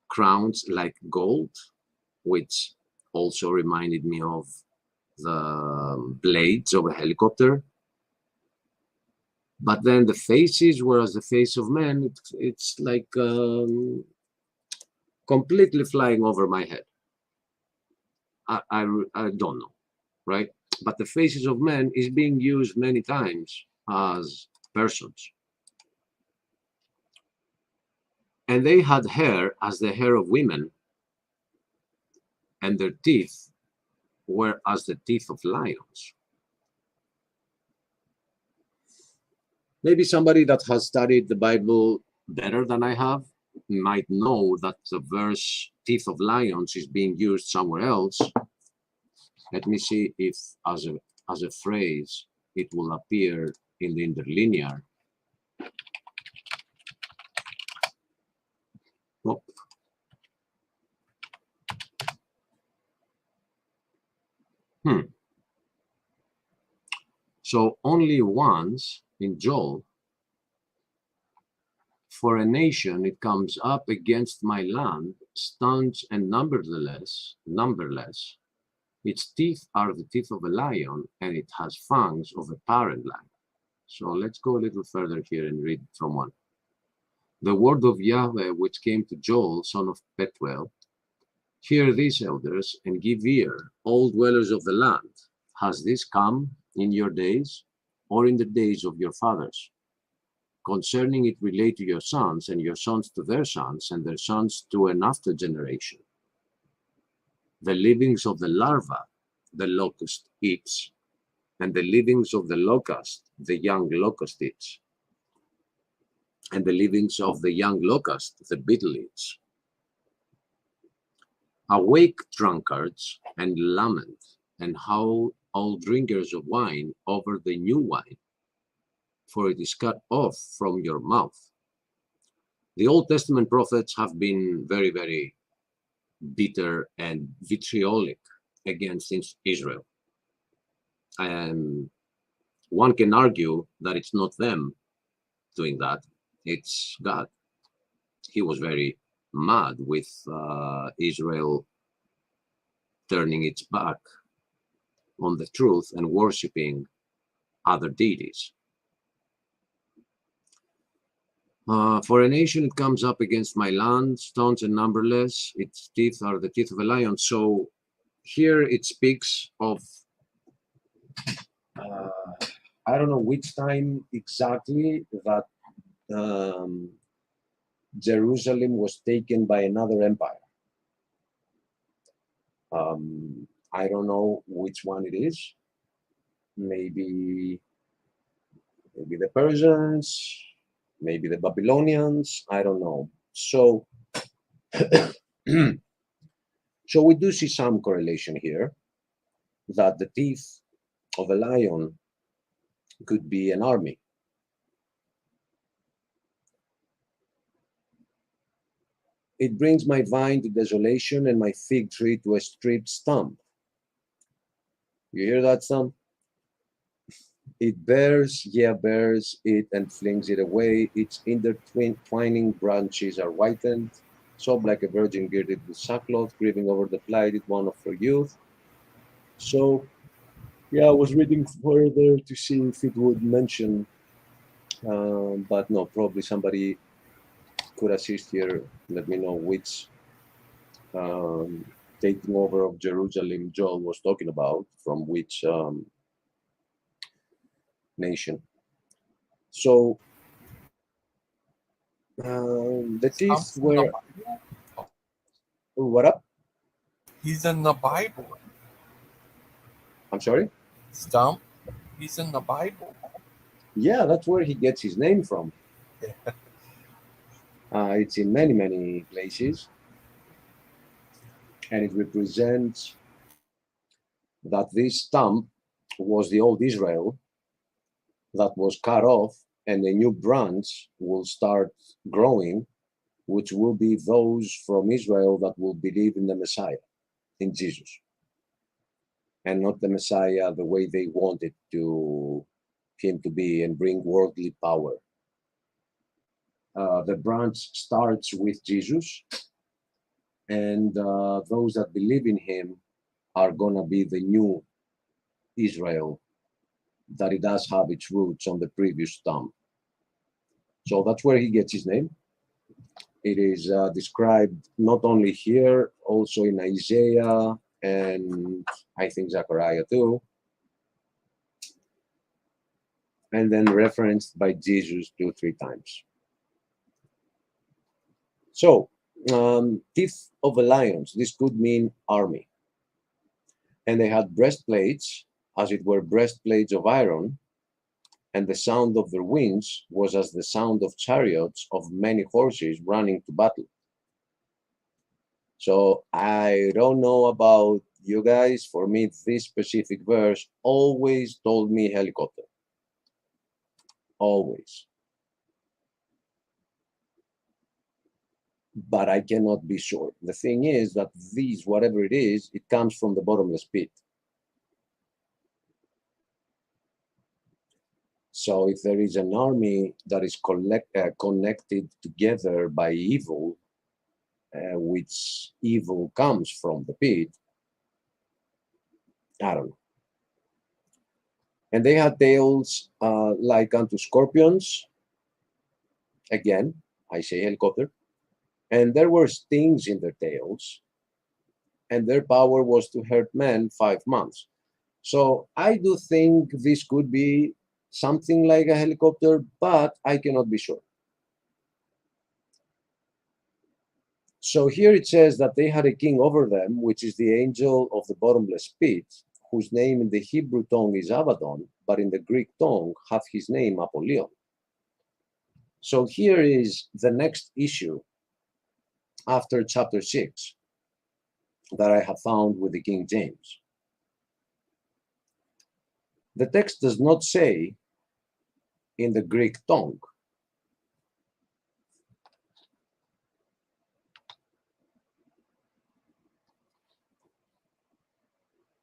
crowns like gold, which also reminded me of the blades of a helicopter. But then the faces, whereas the face of man, it's like completely flying over my head. I don't know, right? But the faces of men is being used many times as persons. And they had hair as the hair of women, and their teeth were as the teeth of lions. Maybe somebody that has studied the Bible better than I have might know that the verse teeth of lions is being used somewhere else. Let me see if as a phrase it will appear in the interlinear. Oh. So only once in Joel, for a nation it comes up against my land, staunch and numberless. Its teeth are the teeth of a lion, and it has fangs of a parent lion. So let's go a little further here and read from 1. The word of Yahweh which came to Joel, son of Pethuel, hear these elders, and give ear, all dwellers of the land. Has this come in your days, or in the days of your fathers? Concerning it relate to your sons, and your sons to their sons, and their sons to an after generation. The livings of the larva, the locust eats, and the livings of the locust, the young locust eats, and the livings of the young locust, the beetle eats. Awake, drunkards, and lament, and howl, all drinkers of wine, over the new wine, for it is cut off from your mouth. The Old Testament prophets have been very, very bitter and vitriolic against Israel. And one can argue that it's not them doing that, it's God. He was very mad with Israel turning its back on the truth and worshipping other deities. For a nation it comes up against my land, stones and numberless, its teeth are the teeth of a lion. So here it speaks of, I don't know which time exactly that Jerusalem was taken by another empire. I don't know which one it is. Maybe the Persians, maybe the Babylonians, I don't know. So, so we do see some correlation here that the teeth of a lion could be an army. It brings my vine to desolation and my fig tree to a stripped stump. You hear that, son? It bears it and flings it away. Its intertwining branches are whitened, sobbed like a virgin girded with sackcloth, grieving over the plighted one of her youth. So, yeah, I was reading further to see if it would mention, but no, probably somebody could assist here. Let me know which taking over of Jerusalem Joel was talking about, from which nation. So the teeth were. What up? He's in the Bible. I'm sorry? Stump. He's in the Bible. Yeah, that's where he gets his name from. It's in many, many places. And it represents that this stump was the old Israel that was cut off, and a new branch will start growing, which will be those from Israel that will believe in the Messiah, in Jesus. And not the Messiah the way they wanted him to be and bring worldly power. The branch starts with Jesus, and those that believe in him are gonna be the new Israel, that it does have its roots on the previous tomb. So that's where he gets his name. It is described not only here, also in Isaiah, and I think Zechariah too, and then referenced by Jesus 2-3 times. So, teeth of a lion, this could mean army. And they had breastplates, as it were breastplates of iron, and the sound of their wings was as the sound of chariots of many horses running to battle. So I don't know about you guys. For me, this specific verse always told me helicopter. Always. But I cannot be sure. The thing is that these, whatever it is, it comes from the bottomless pit. So if there is an army that is connected together by evil, which evil comes from the pit, I don't know. And they had tails like unto scorpions. Again, I say helicopter. And there were stings in their tails, and their power was to hurt men 5 months. So I do think this could be something like a helicopter, but I cannot be sure. So here it says that they had a king over them, which is the angel of the bottomless pit, whose name in the Hebrew tongue is Abaddon, but in the Greek tongue hath his name Apollyon. So here is the next issue after chapter 6 that I have found with the King James. The text does not say in the Greek tongue.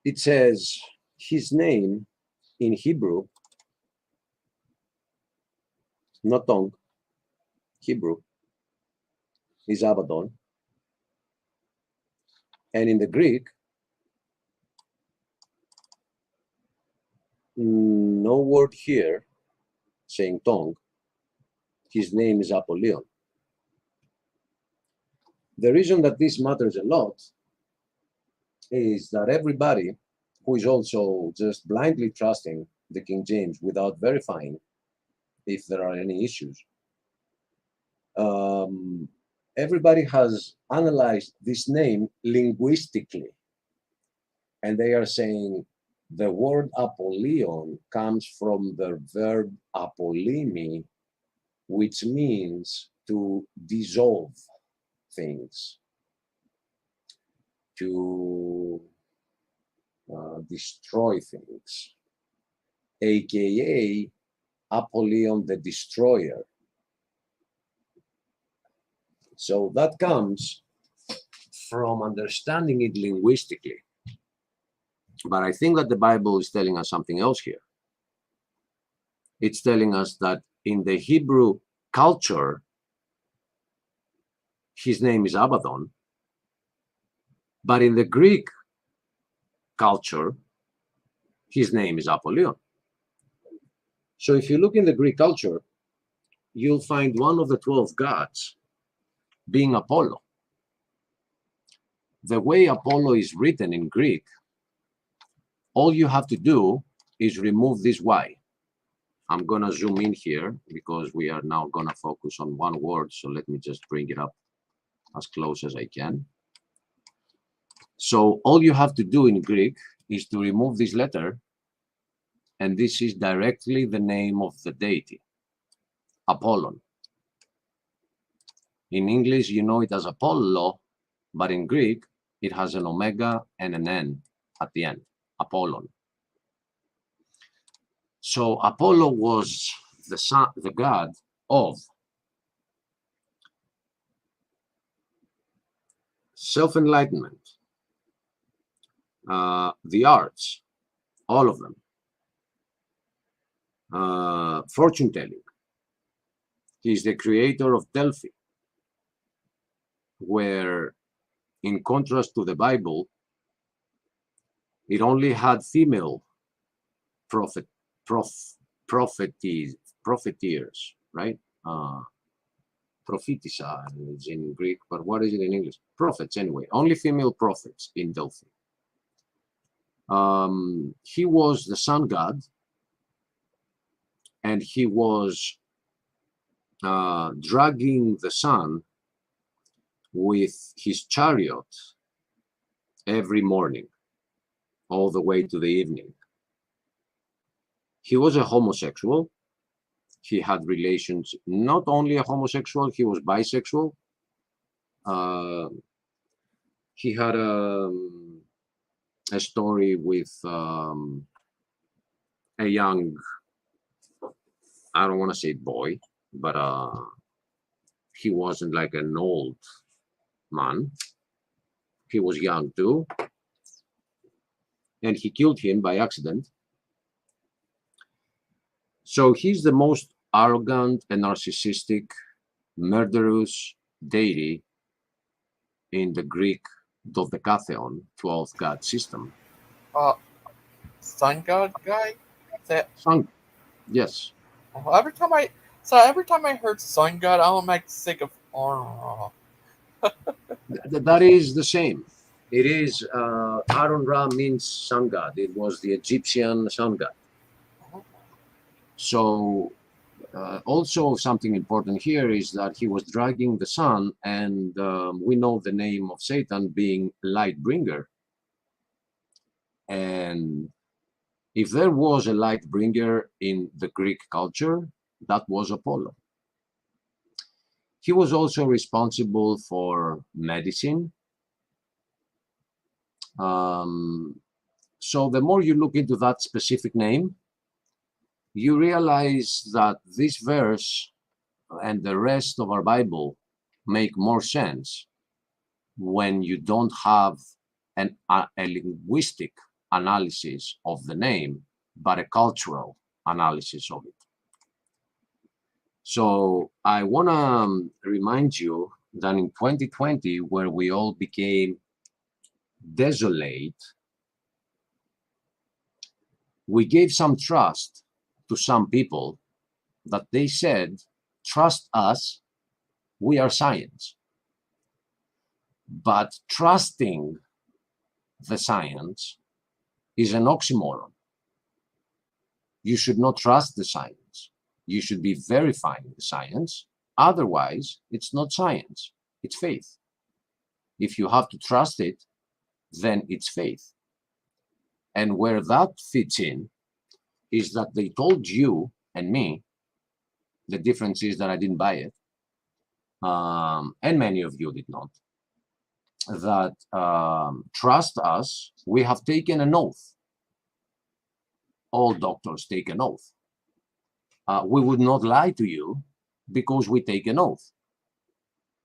It says his name in Hebrew, not tongue, Hebrew, is Abaddon. And in the Greek, no word here saying tongue. His name is Apollyon. The reason that this matters a lot is that everybody who is also just blindly trusting the King James without verifying if there are any issues, everybody has analyzed this name linguistically, and they are saying the word Apollyon comes from the verb apollimi, which means to dissolve things, to destroy things, aka Apollyon the Destroyer. So that comes from understanding it linguistically. But I think that the Bible is telling us something else here. It's telling us that in the Hebrew culture, his name is Abaddon, but in the Greek culture, his name is Apollyon. So if you look in the Greek culture, you'll find one of the 12 gods being Apollo. The way Apollo is written in Greek, all you have to do is remove this Y. I'm going to zoom in here because we are now going to focus on one word. So let me just bring it up as close as I can. So all you have to do in Greek is to remove this letter, and this is directly the name of the deity, Apollon. In English, you know it as Apollo, but in Greek, it has an omega and an N at the end, Apollon. So Apollo was the god of self-enlightenment, the arts, all of them, fortune-telling. He's the creator of Delphi, where in contrast to the Bible, it only had female prophetess, right? Prophetessa is in Greek, but what is it in English? Prophets, anyway. Only female prophets in Delphi. He was the sun god, and he was dragging the sun with his chariot every morning, all the way to the evening. He was a homosexual. He had relations, not only a homosexual, he was bisexual. He had a story with a young, I don't want to say boy, but he wasn't like an old man. He was young too. And he killed him by accident. So he's the most arrogant and narcissistic, murderous deity in the Greek Dodekatheon, 12 god system. Sun god guy? That Sun, yes. every time I heard sun god, I don't make sick of That is the same. It is Aaron Ra means sun god. It was the Egyptian sun god. So also something important here is that he was dragging the sun, and we know the name of Satan being light bringer. And if there was a light bringer in the Greek culture, that was Apollo. He was also responsible for medicine. So the more you look into that specific name, you realize that this verse and the rest of our Bible make more sense when you don't have a linguistic analysis of the name, but a cultural analysis of it. So I want to remind you that in 2020, where we all became desolate, we gave some trust to some people that they said, trust us, we are science. But trusting the science is an oxymoron. You should not trust the science. You should be verifying the science. Otherwise, it's not science, it's faith. If you have to trust it, then it's faith. And where that fits in is that they told you and me, the difference is that I didn't buy it, and many of you did not, that trust us, we have taken an oath. All doctors take an oath. We would not lie to you because we take an oath.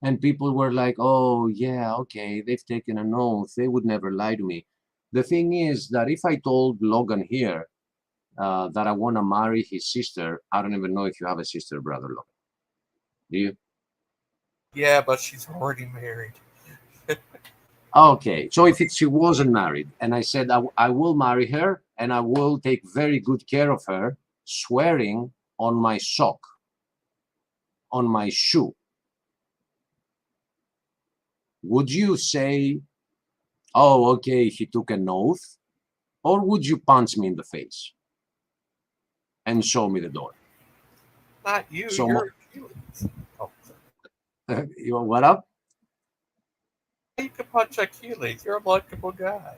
And people were like, oh yeah, okay, they've taken an oath, they would never lie to me. The thing is that if I told Logan here that I want to marry his sister, I don't even know if you have a sister, brother Logan. Do you? Yeah, but she's already married. Okay, so if she wasn't married, and I said I will marry her and I will take very good care of her, swearing on my sock, on my shoe, would you say, oh, okay, he took an oath? Or would you punch me in the face and show me the door? Not you, So you're Achilles. Oh, You what up? you could punch Achilles. You're a likable guy.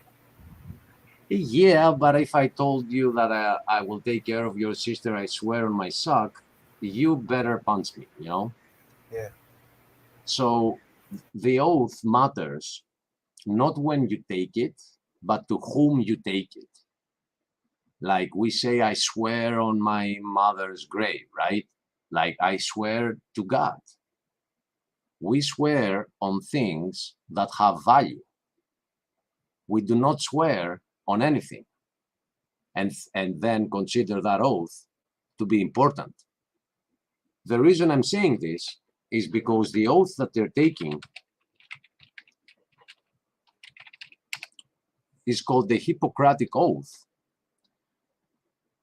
Yeah, but if I told you that I will take care of your sister, I swear on my sock, you better punch me, you know? Yeah. So the oath matters not when you take it, but to whom you take it. Like we say, I swear on my mother's grave, right? Like I swear to God. We swear on things that have value. We do not swear on anything and then consider that oath to be important. The reason I'm saying this is because the oath that they're taking is called the Hippocratic Oath.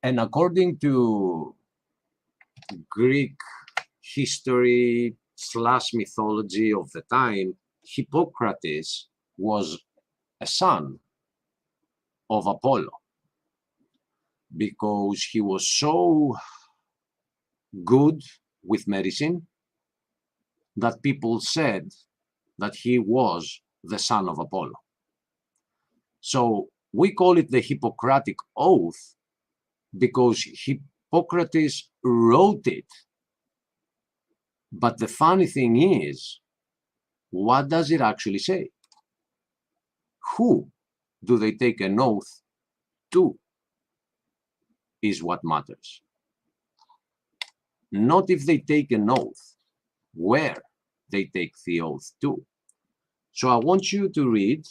And according to Greek history / mythology of the time, Hippocrates was a son of Apollo because he was so good with medicine that people said that he was the son of Apollo. So we call it the Hippocratic Oath because Hippocrates wrote it. But the funny thing is, what does it actually say? Who do they take an oath to is what matters. Not if they take an oath, where they take the oath to. So I want you to read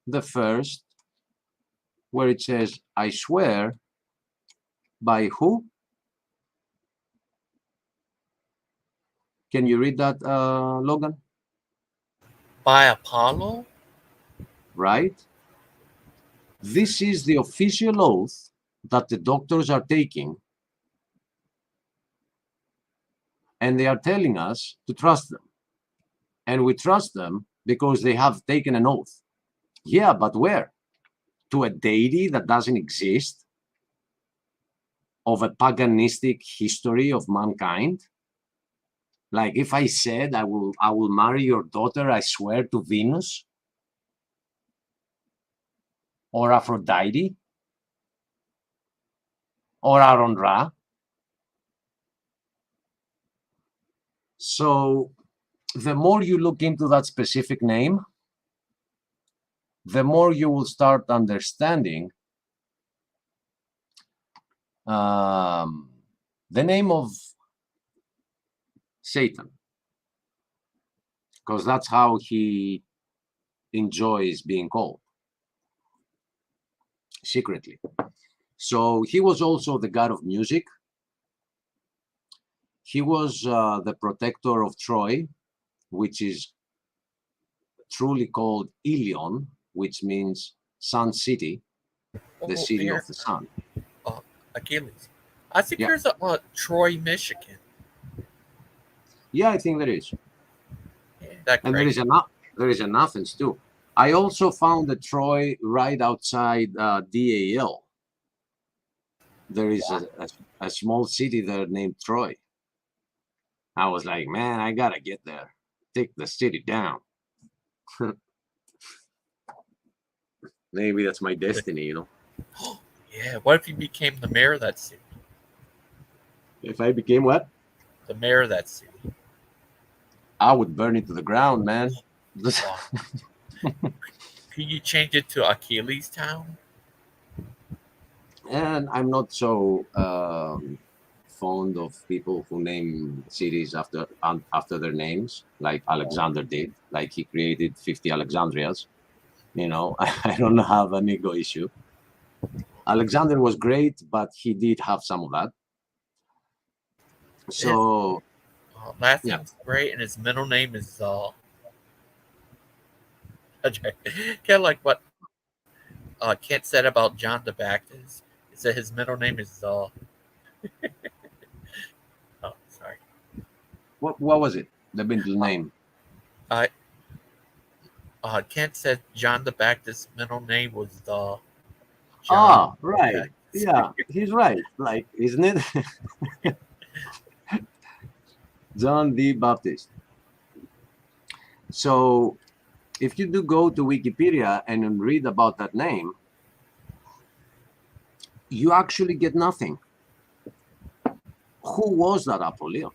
the first, where it says, I swear by who? Can you read that, Logan? By Apollo? Right? This is the official oath that the doctors are taking, and they are telling us to trust them. And we trust them because they have taken an oath. Yeah, but where? To a deity that doesn't exist? Of a paganistic history of mankind? Like if I said I will marry your daughter, I swear to Venus or Aphrodite or Aaron Ra. So the more you look into that specific name, the more you will start understanding the name of Satan, because that's how he enjoys being called, secretly. So he was also the god of music. He was the protector of Troy, which is truly called Ilion, which means Sun City, the city here, of the sun. Achilles. I think Yeah. there's a Troy, Michigan. Yeah, I think there is. Yeah, that And there is an Athens too. I also found a Troy right outside DAL. There is a small city there named Troy. I was like, man, I gotta get there. Take the city down. Maybe that's my destiny, you know. Yeah, what if you became the mayor of that city? If I became what? The mayor of that city. I would burn it to the ground, man. Could you change it to Achilles Town? And I'm not so fond of people who name cities after their names, like Alexander did. Like he created 50 Alexandrias. You know, I don't have an ego issue. Alexander was great, but he did have some of that. So Last yeah. name's great, and his middle name is kind of like what Kent said about John the Baptist. He said his middle name is oh, sorry. What was it? The middle name? Kent said John the Baptist's middle name was John. Ah, right. Yeah, he's right. Like, isn't it? John the Baptist. So if you do go to Wikipedia and read about that name, you actually get nothing. Who was that Apollyon?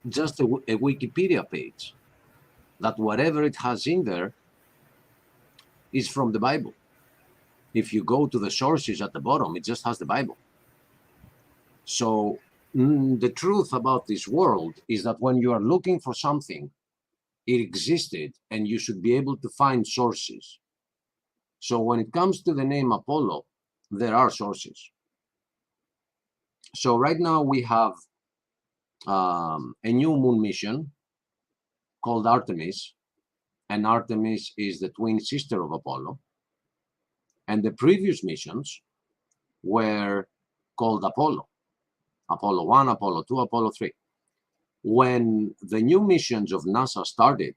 Just a Wikipedia page that whatever it has in there is from the Bible. If you go to the sources at the bottom, it just has the Bible. So the truth about this world is that when you are looking for something, it existed and you should be able to find sources. So when it comes to the name Apollo, there are sources. So right now we have a new moon mission called Artemis, and Artemis is the twin sister of Apollo. And the previous missions were called Apollo. Apollo 1, Apollo 2, Apollo 3. When the new missions of NASA started,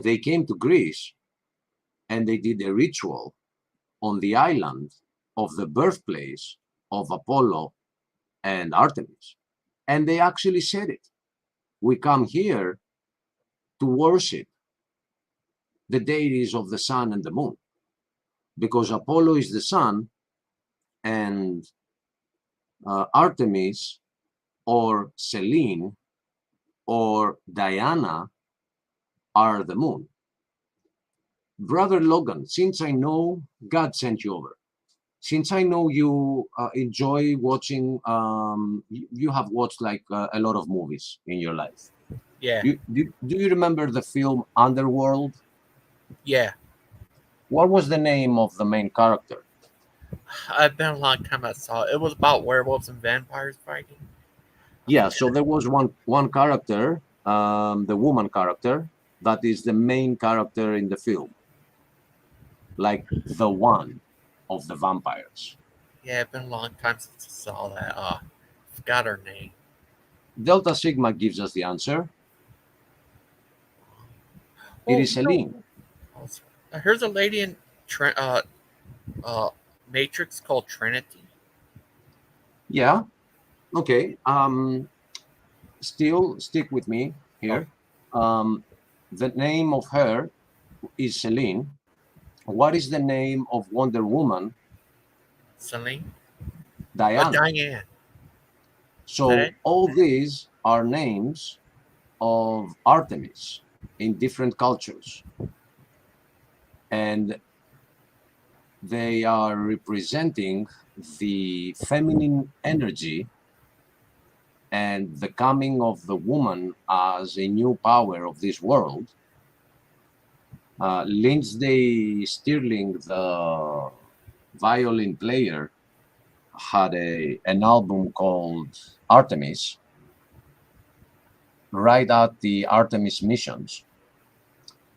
they came to Greece and they did a ritual on the island of the birthplace of Apollo and Artemis. And they actually said it. We come here to worship the deities of the sun and the moon, because Apollo is the sun and Artemis or Selene or Diana are the moon. Brother Logan, since I know God sent you over, since I know you enjoy watching, you have watched like a lot of movies in your life. Yeah. Do you remember the film Underworld? Yeah. What was the name of the main character? It's been a long time I saw it. It was about werewolves and vampires fighting. Yeah, so there was one character, the woman character, that is the main character in the film. Like the one of the vampires. Yeah, it's been a long time since I saw that. Forgot her name. Delta Sigma gives us the answer. It is Selene. Here's a lady in Matrix called Trinity. Yeah. Okay. Still stick with me here. The name of her is Selene. What is the name of Wonder Woman? Selene? Diana. Diane. So all these are names of Artemis in different cultures. And they are representing the feminine energy and the coming of the woman as a new power of this world. Lindsay Stirling, the violin player, had an album called Artemis, right at the Artemis missions.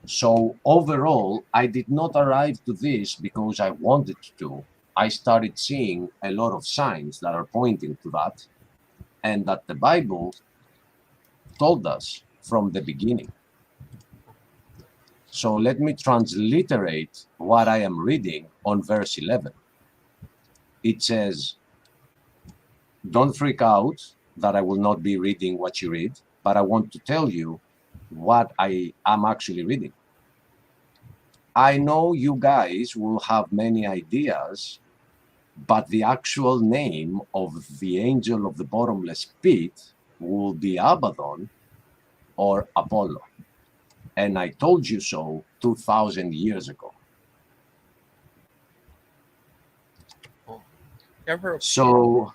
So overall, I did not arrive to this because I wanted to. I started seeing a lot of signs that are pointing to that, and that the Bible told us from the beginning. So let me transliterate what I am reading on verse 11. It says, don't freak out that I will not be reading what you read, but I want to tell you what I am actually reading. I know you guys will have many ideas, but the actual name of the angel of the bottomless pit will be Abaddon or Apollo. And I told you so 2,000 years ago. So,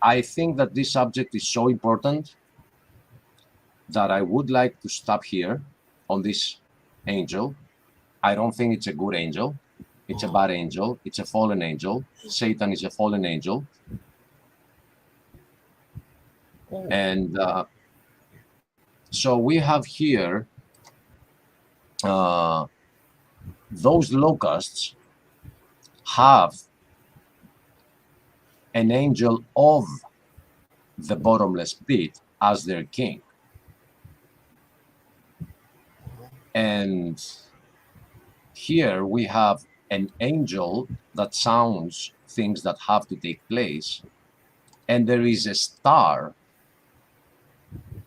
I think that this subject is so important that I would like to stop here on this angel. I don't think it's a good angel. It's a bad angel. It's a fallen angel. Satan is a fallen angel. And so we have here those locusts have an angel of the bottomless pit as their king. And here we have an angel that sounds things that have to take place. And there is a star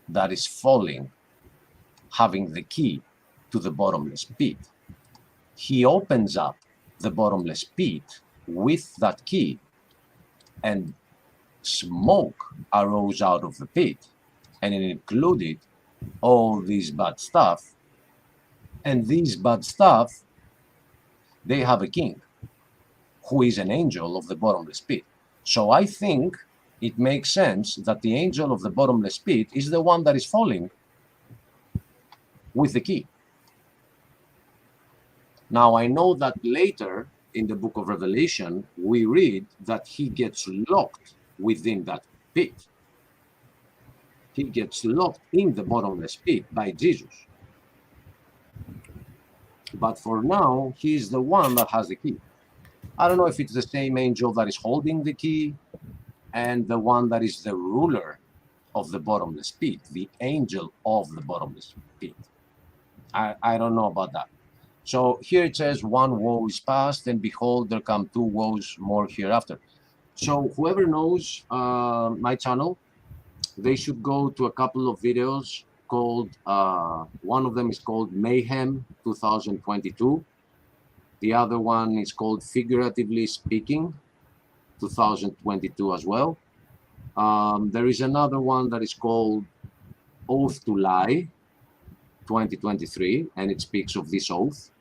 that is falling, having the key to the bottomless pit. He opens up the bottomless pit with that key, and smoke arose out of the pit, and it included all this bad stuff. And these bad stuff, they have a king who is an angel of the bottomless pit. So I think it makes sense that the angel of the bottomless pit is the one that is falling with the key. Now, I know that later in the book of Revelation, we read that he gets locked within that pit. he gets locked in the bottomless pit by Jesus. But for now, he's the one that has the key. I don't know if it's the same angel that is holding the key and the one that is the ruler of the bottomless pit, the angel of the bottomless pit. I don't know about that. So here it says, one woe is past, and behold, there come two woes more hereafter. So whoever knows my channel, they should go to a couple of videos called, one of them is called Mayhem 2022. The other one is called Figuratively Speaking 2022 as well. There is another one that is called Oath to Lie 2023, and it speaks of this oath.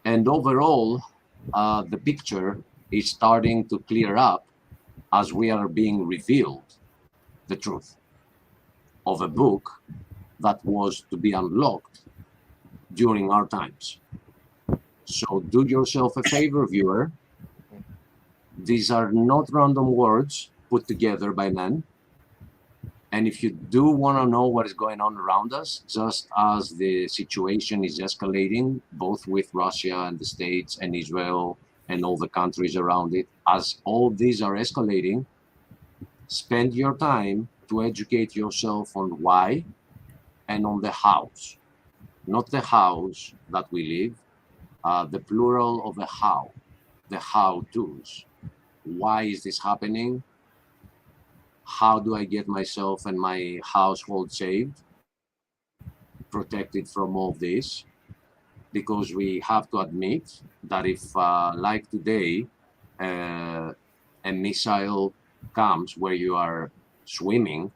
And overall, the picture is starting to clear up as we are being revealed the truth of a book that was to be unlocked during our times. So do yourself a favor, viewer. These are not random words put together by men. And if you do want to know what is going on around us, just as the situation is escalating, both with Russia and the States and Israel and all the countries around it, as all these are escalating, spend your time to educate yourself on why and on the hows. Not the house that we live, the plural of the how-tos. Why is this happening? How do I get myself and my household saved, protected from all this? Because we have to admit that if, like today, a missile comes where you are swimming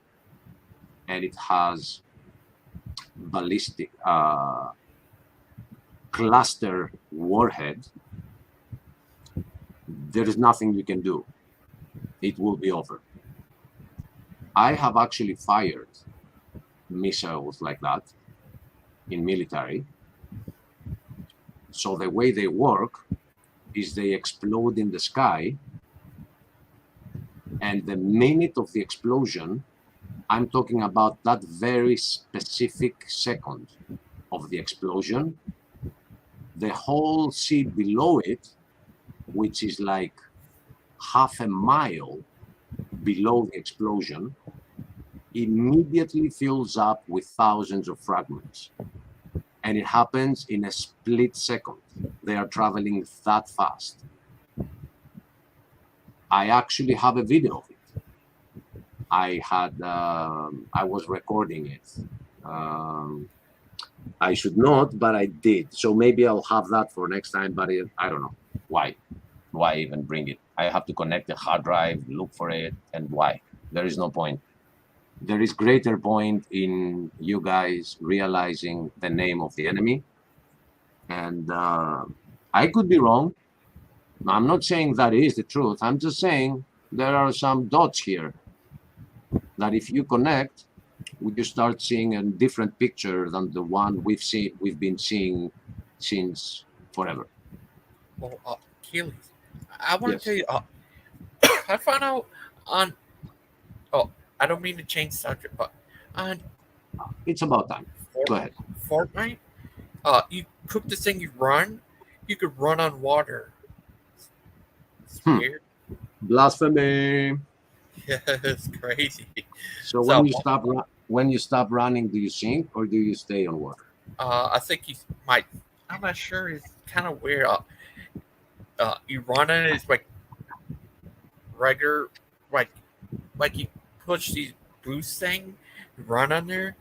and it has ballistic cluster warhead, there is nothing you can do. It will be over. I have actually fired missiles like that in military. So the way they work is they explode in the sky, and the minute of the explosion, I'm talking about that very specific second of the explosion, the whole sea below it, which is like half a mile below the explosion, immediately fills up with thousands of fragments. And it happens in a split second. They are traveling that fast. I actually have a video of it. I was recording it. I should not, but I did. So maybe I'll have that for next time, but I don't know. Why even bring it? I have to connect the hard drive, look for it, and why? There is no point. There is greater point in you guys realizing the name of the enemy. And I could be wrong. I'm not saying that is the truth. I'm just saying there are some dots here that if you connect, you start seeing a different picture than the one we've been seeing since forever. Well, Keely, I want to Yes. tell you, I found out on, I don't mean to change subject, but on It's about time. Go ahead. Fortnite, you cook this thing, you could run on water. It's weird. Blasphemy. Yeah, it's crazy. So So- when you stop running, do you sink or do you stay on water? I think he might. I'm not sure. It's kind of weird. You run on it. It's like regular, like you push these boost thing, you run on there,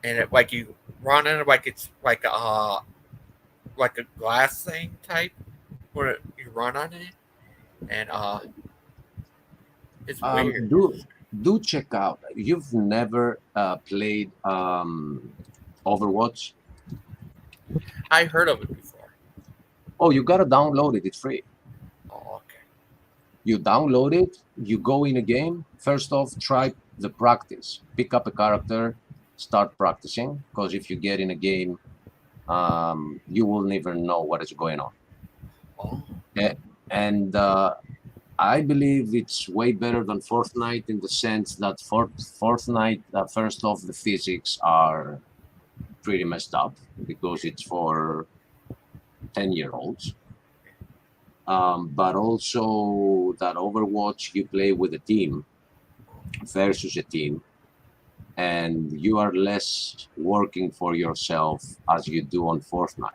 and it like you run on it like it's like a glass thing type, where you run on it, and it's weird. Do check out. You've never played Overwatch? I heard of it before. Oh, you gotta download it. It's free. Oh, okay. You download it. You go in a game. First off, try the practice. Pick up a character, start practicing. Because if you get in a game, you will never know what is going on. Oh, And I believe it's way better than Fortnite in the sense that Fortnite, first off, the physics are pretty messed up because it's for 10-year-olds. But also that Overwatch, you play with a team versus a team, and you are less working for yourself as you do on Fortnite.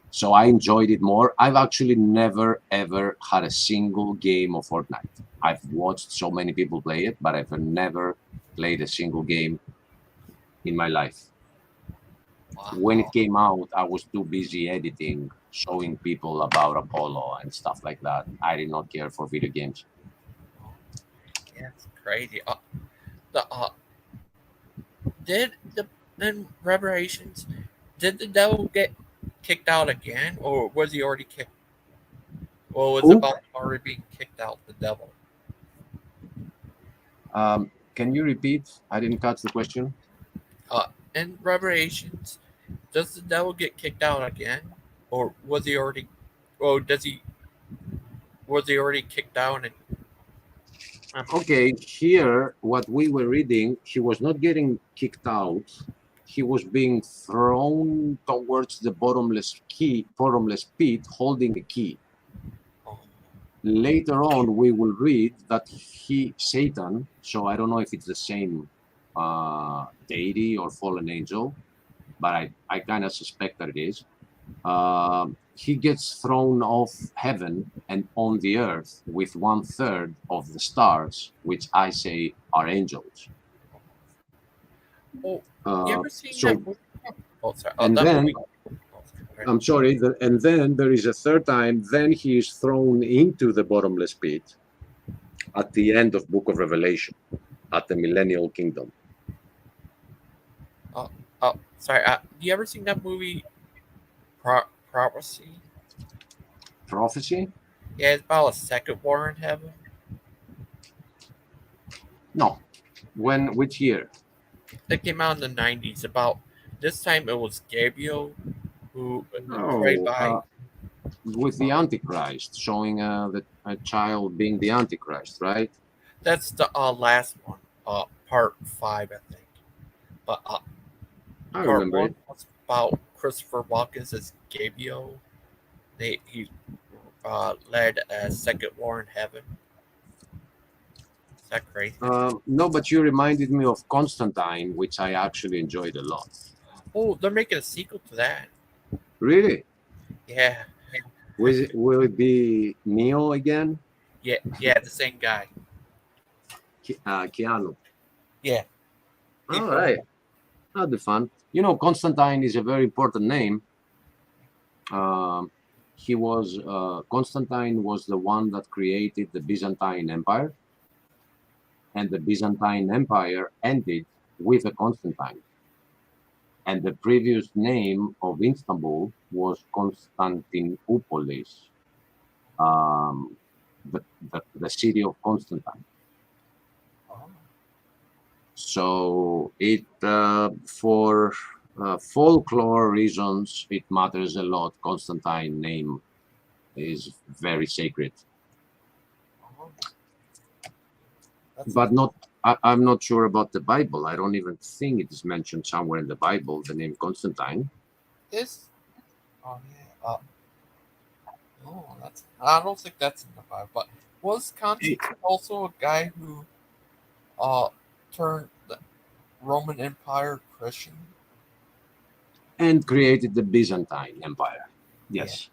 So I enjoyed it more. I've actually never ever had a single game of Fortnite. I've watched so many people play it, but I've never played a single game in my life. When it came out, I was too busy editing, showing people about Apollo and stuff like that. I did not care for video games. Yeah, it's crazy. Did in Revelations, did the devil get kicked out again, or was he already kicked? Or was Who? about already being kicked out, the devil? Can you repeat? I didn't catch the question. In Revelations, does the devil get kicked out again, or was he already? Or was he already kicked out? And Okay, here, what we were reading, he was not getting kicked out. He was being thrown towards the bottomless pit, holding a key. Later on, we will read that Satan, so I don't know if it's the same deity or fallen angel, but I kind of suspect that it is. He gets thrown off heaven and on the earth with 1/3 of the stars, which I say are angels. you ever seen so- that movie? Oh, sorry. and that then- movie. Oh, sorry. I'm sorry, and then there is a third time, then he is thrown into the bottomless pit at the end of Book of Revelation, at the Millennial Kingdom. Oh, sorry. You ever seen that movie, Prophecy? Prophecy? Yeah, it's about a second war in heaven. No. Which year? It came out in the 90s. About this time, it was Gabriel who prayed by. With the Antichrist, showing a child being the Antichrist, right? That's the last one, part 5, I think. But I part remember 1 it. was about Christopher Walken as Gabriel. He led a second war in heaven. Is that crazy? No, but you reminded me of Constantine, which I actually enjoyed a lot. Oh, they're making a sequel to that. Really? Yeah, Will it be Neo again? yeah, the same guy. Keanu. Yeah. All right. That'll be fun. You know, Constantine is a very important name. Constantine was the one that created the Byzantine Empire. And the Byzantine Empire ended with a Constantine. And the previous name of Istanbul was Constantinopoulos, the city of Constantine. So it, for folklore reasons, it matters a lot. Constantine name is very sacred, but not. I'm not sure about the Bible. I don't even think it is mentioned somewhere in the Bible, the name Constantine. Is oh yeah. No, I don't think that's in the Bible. But was Constantine also a guy who turned the Roman Empire Christian? And created the Byzantine Empire. Yes.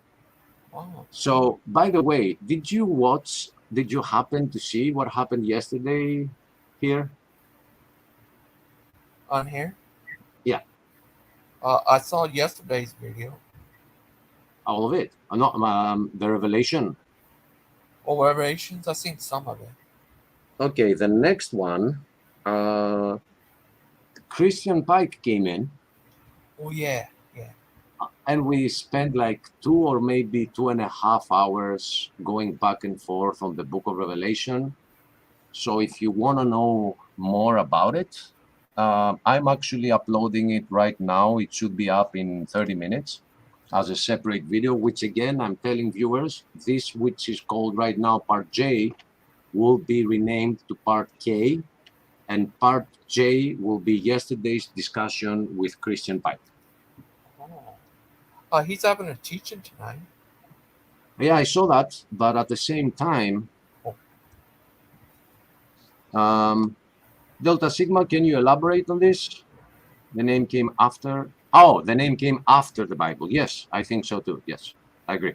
Oh, So, by the way, did you happen to see what happened yesterday here? on here? Yeah. I saw yesterday's video. All of it. Not the Revelation. Oh, Revelations. I've seen some of it. Okay, the next one, Christian Pike came in, Oh yeah. and we spent like 2 or maybe 2.5 hours going back and forth on the Book of Revelation. So if you want to know more about it, I'm actually uploading it right now. It should be up in 30 minutes. as a separate video, which again, I'm telling viewers, this which is called right now Part J will be renamed to Part K, and Part J will be yesterday's discussion with Christian Pipe. Oh. He's having a teaching tonight. Yeah, I saw that, but at the same time, Delta Sigma, can you elaborate on this? The name came after. Oh, the name came after the Bible. Yes, I think so too. Yes, I agree.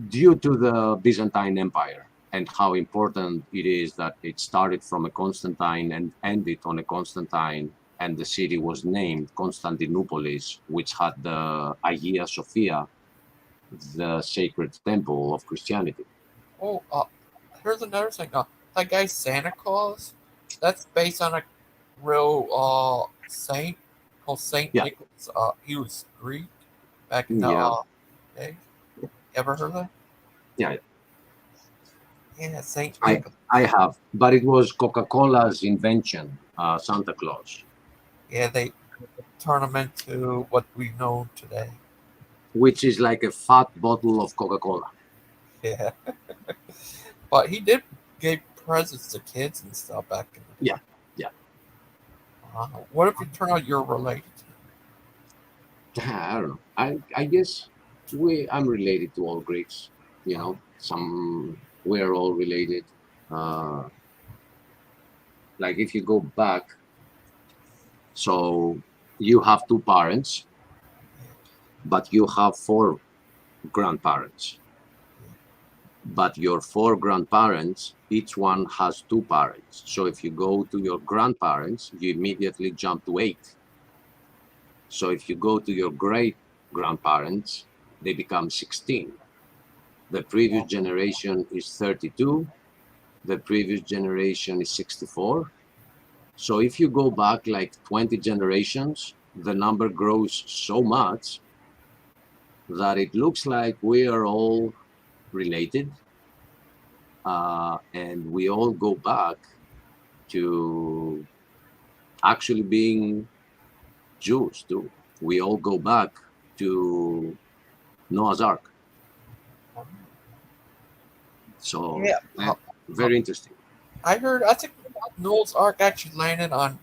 Due to the Byzantine Empire and how important it is that it started from a Constantine and ended on a Constantine, and the city was named Constantinopolis, which had the Hagia Sophia, the sacred temple of Christianity. Oh, here's another thing. That guy Santa Claus, that's based on a real saint called Saint Yeah. Nicholas. He was Greek back in the Yeah. day. Ever heard of that? Yeah, Yeah, Saint I- Nicholas. I have, but it was Coca-Cola's invention, Santa Claus, Yeah, they turn him into what we know today. which is like a fat bottle of Coca-Cola. Yeah. But he did give presents to kids and stuff back in the day. Yeah, yeah. What if it turned out you're related to him? I don't know. I guess I'm related to all Greeks. You know, we're all related. Like if you go back, so you have two parents, but you have four grandparents. But your four grandparents, each one has two parents. So if you go to your grandparents, you immediately jump to 8. So if you go to your great grandparents, they become 16. The previous generation is 32. The previous generation is 64. So if you go back like 20 generations, the number grows so much that it looks like we are all related, and we all go back to actually being Jews too. We all go back to Noah's Ark. So Yeah. very interesting. I think Noah's Ark actually landed on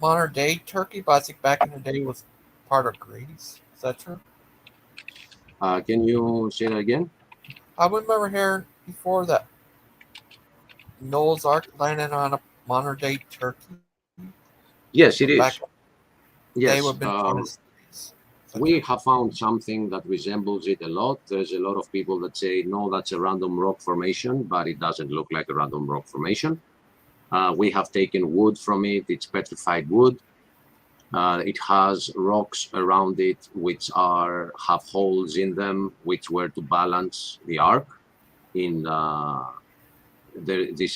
modern day Turkey, but I think back in the day it was part of Greece. Is that true? Can you say that again? I remember hearing before that Noah's Ark landed on a modern day Turkey. Yes, it is. Back they Yes, would have been part of Greece. Is that we have found something that resembles it a lot. There's a lot of people that say, no, that's a random rock formation, but it doesn't look like a random rock formation. We have taken wood from it. It's petrified wood. It has rocks around it which have holes in them, which were to balance the ark. This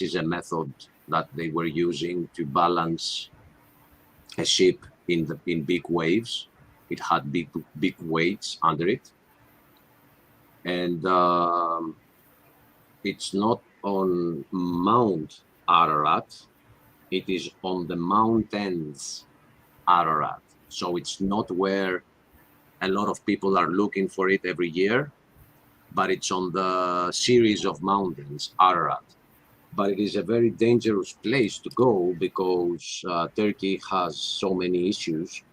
is a method that they were using to balance a ship in big waves. It had big weights under it, and it's not on Mount Ararat. It is on the mountains Ararat. So it's not where a lot of people are looking for it every year, but it's on the series of mountains Ararat. But it is a very dangerous place to go because Turkey has so many issues,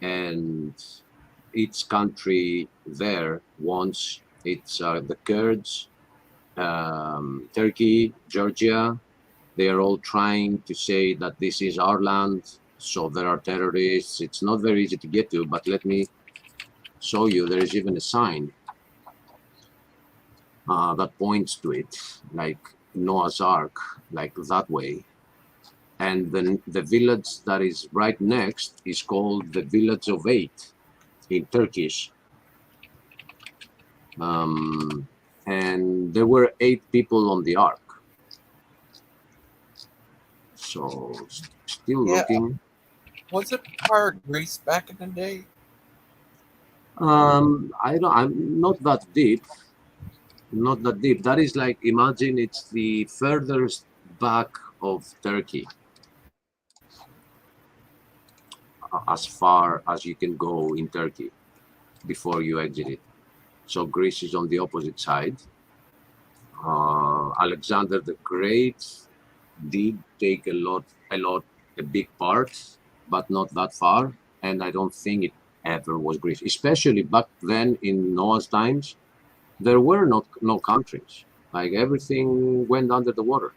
and each country there wants the Kurds, Turkey, Georgia. They are all trying to say that this is our land. So there are terrorists. It's not very easy to get to, but let me show you. There is even a sign that points to it, like Noah's Ark, like that way. And then the village that is right next is called the Village of 8 in Turkish. And there were 8 people on the ark. So still Yeah. looking. Was it part of Greece back in the day? I'm not that deep. Not that deep. That is like, imagine it's the furthest back of Turkey. as far as you can go in Turkey before you exit it. So Greece is on the opposite side. Alexander the Great did take a big part, but not that far. And I don't think it ever was Greece, especially back then in Noah's times. There were no countries. Like everything went under the water.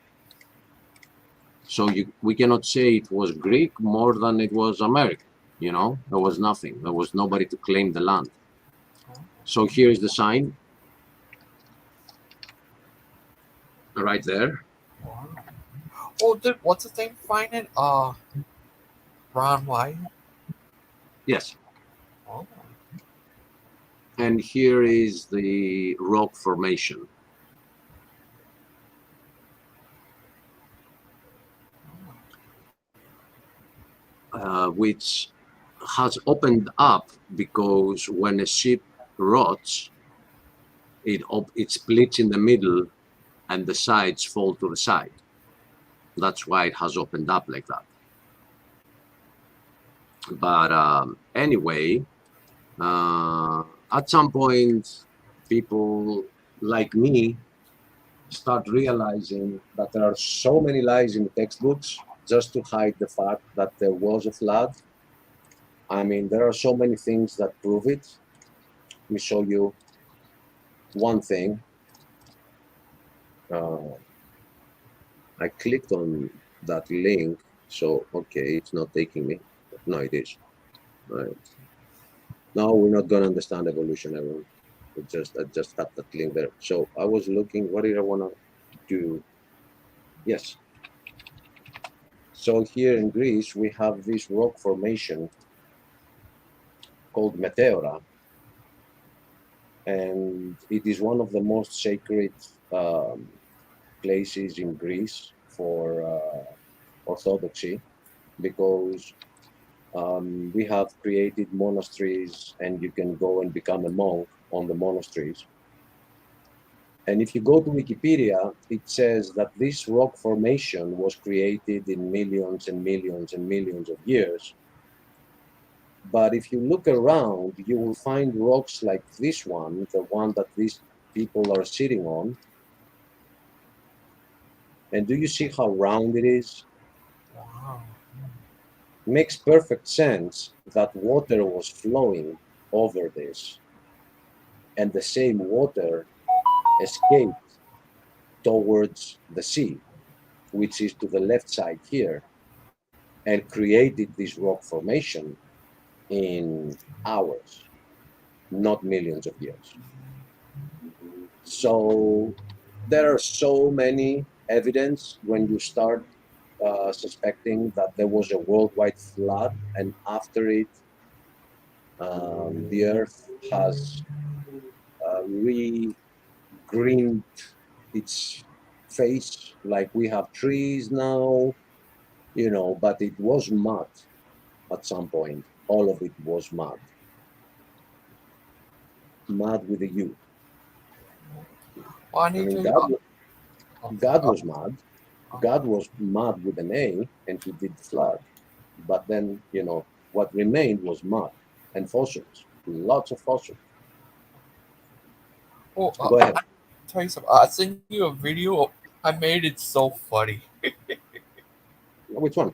So we cannot say it was Greek more than it was American. You know, there was nothing. There was nobody to claim the land. So here is the sign. Right there. Wow. Oh, dude, what's his name? Find it? Ron White. Yes. Oh. And here is the rock formation. Which has opened up because when a ship rots, it splits in the middle and the sides fall to the side. That's why it has opened up like that. But anyway, at some point, people like me start realizing that there are so many lies in the textbooks just to hide the fact that there was a flood. I mean, there are so many things that prove it. Let me show you one thing. I clicked on that link, so okay, it's not taking me. No, it is. Right. No, we're not going to understand evolution, everyone. I just got that link there. So I was looking, what did I want to do? Yes. So here in Greece, we have this rock formation called Meteora. And it is one of the most sacred places in Greece for Orthodoxy, because we have created monasteries and you can go and become a monk on the monasteries. And if you go to Wikipedia, it says that this rock formation was created in millions and millions and millions of years. But if you look around, you will find rocks like this one, the one that these people are sitting on. And do you see how round it is? Wow. Makes perfect sense that water was flowing over this, and the same water escaped towards the sea, which is to the left side here, and created this rock formation in hours, not millions of years. So there are so many evidence when you start suspecting that there was a worldwide flood, and after it, the earth has re-greened its face, like we have trees now, you know, but it was mud at some point. All of it was mud. Mud with a U. Well, I I need mean, to. God was mud. God was mud with an A, and he did the flood. But then, you know, what remained was mud and fossils, lots of fossils. Oh, Go ahead. I'll tell you something. I sent you a video. I made it so funny. Which one?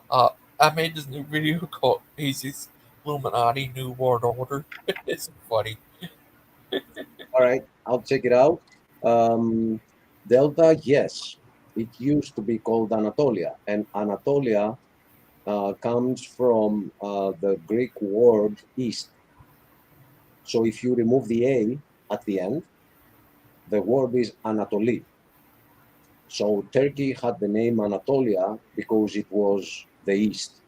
I made this new video called Aces Illuminati New World Order. It's funny. All right, I'll check it out. Delta, yes. It used to be called Anatolia, and Anatolia comes from the Greek word east. So if you remove the A at the end, the word is Anatoli. So Turkey had the name Anatolia because it was the east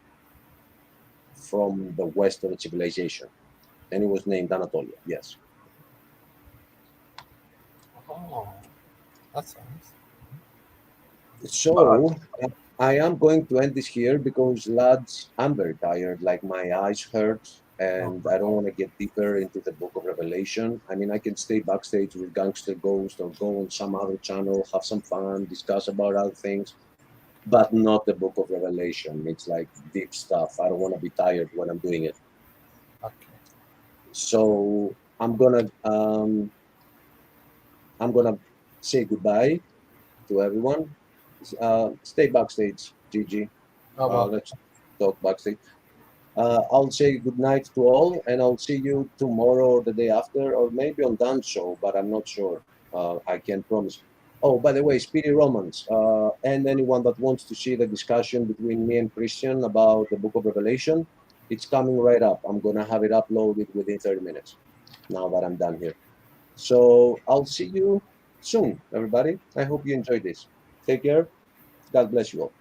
from the Western civilization, and it was named Anatolia, yes. Oh, that's nice. So I am going to end this here because, lads, I'm very tired. Like, my eyes hurt, and I don't want to get deeper into the Book of Revelation. I mean, I can stay backstage with Gangster Ghost or go on some other channel, have some fun, discuss about other things. but not the book of Revelation. It's like deep stuff. I don't want to be tired when I'm doing it. Okay. So I'm gonna say goodbye to everyone. Stay backstage, Gigi. Oh well. Let's talk backstage. I'll say good night to all, and I'll see you tomorrow or the day after, or maybe on Dan's show, but I'm not sure. I can't promise. Oh, by the way, Speedy Romans, and anyone that wants to see the discussion between me and Christian about the Book of Revelation, it's coming right up. I'm gonna have it uploaded within 30 minutes. Now that I'm done here, so I'll see you soon, everybody. I hope you enjoyed this. Take care. God bless you all.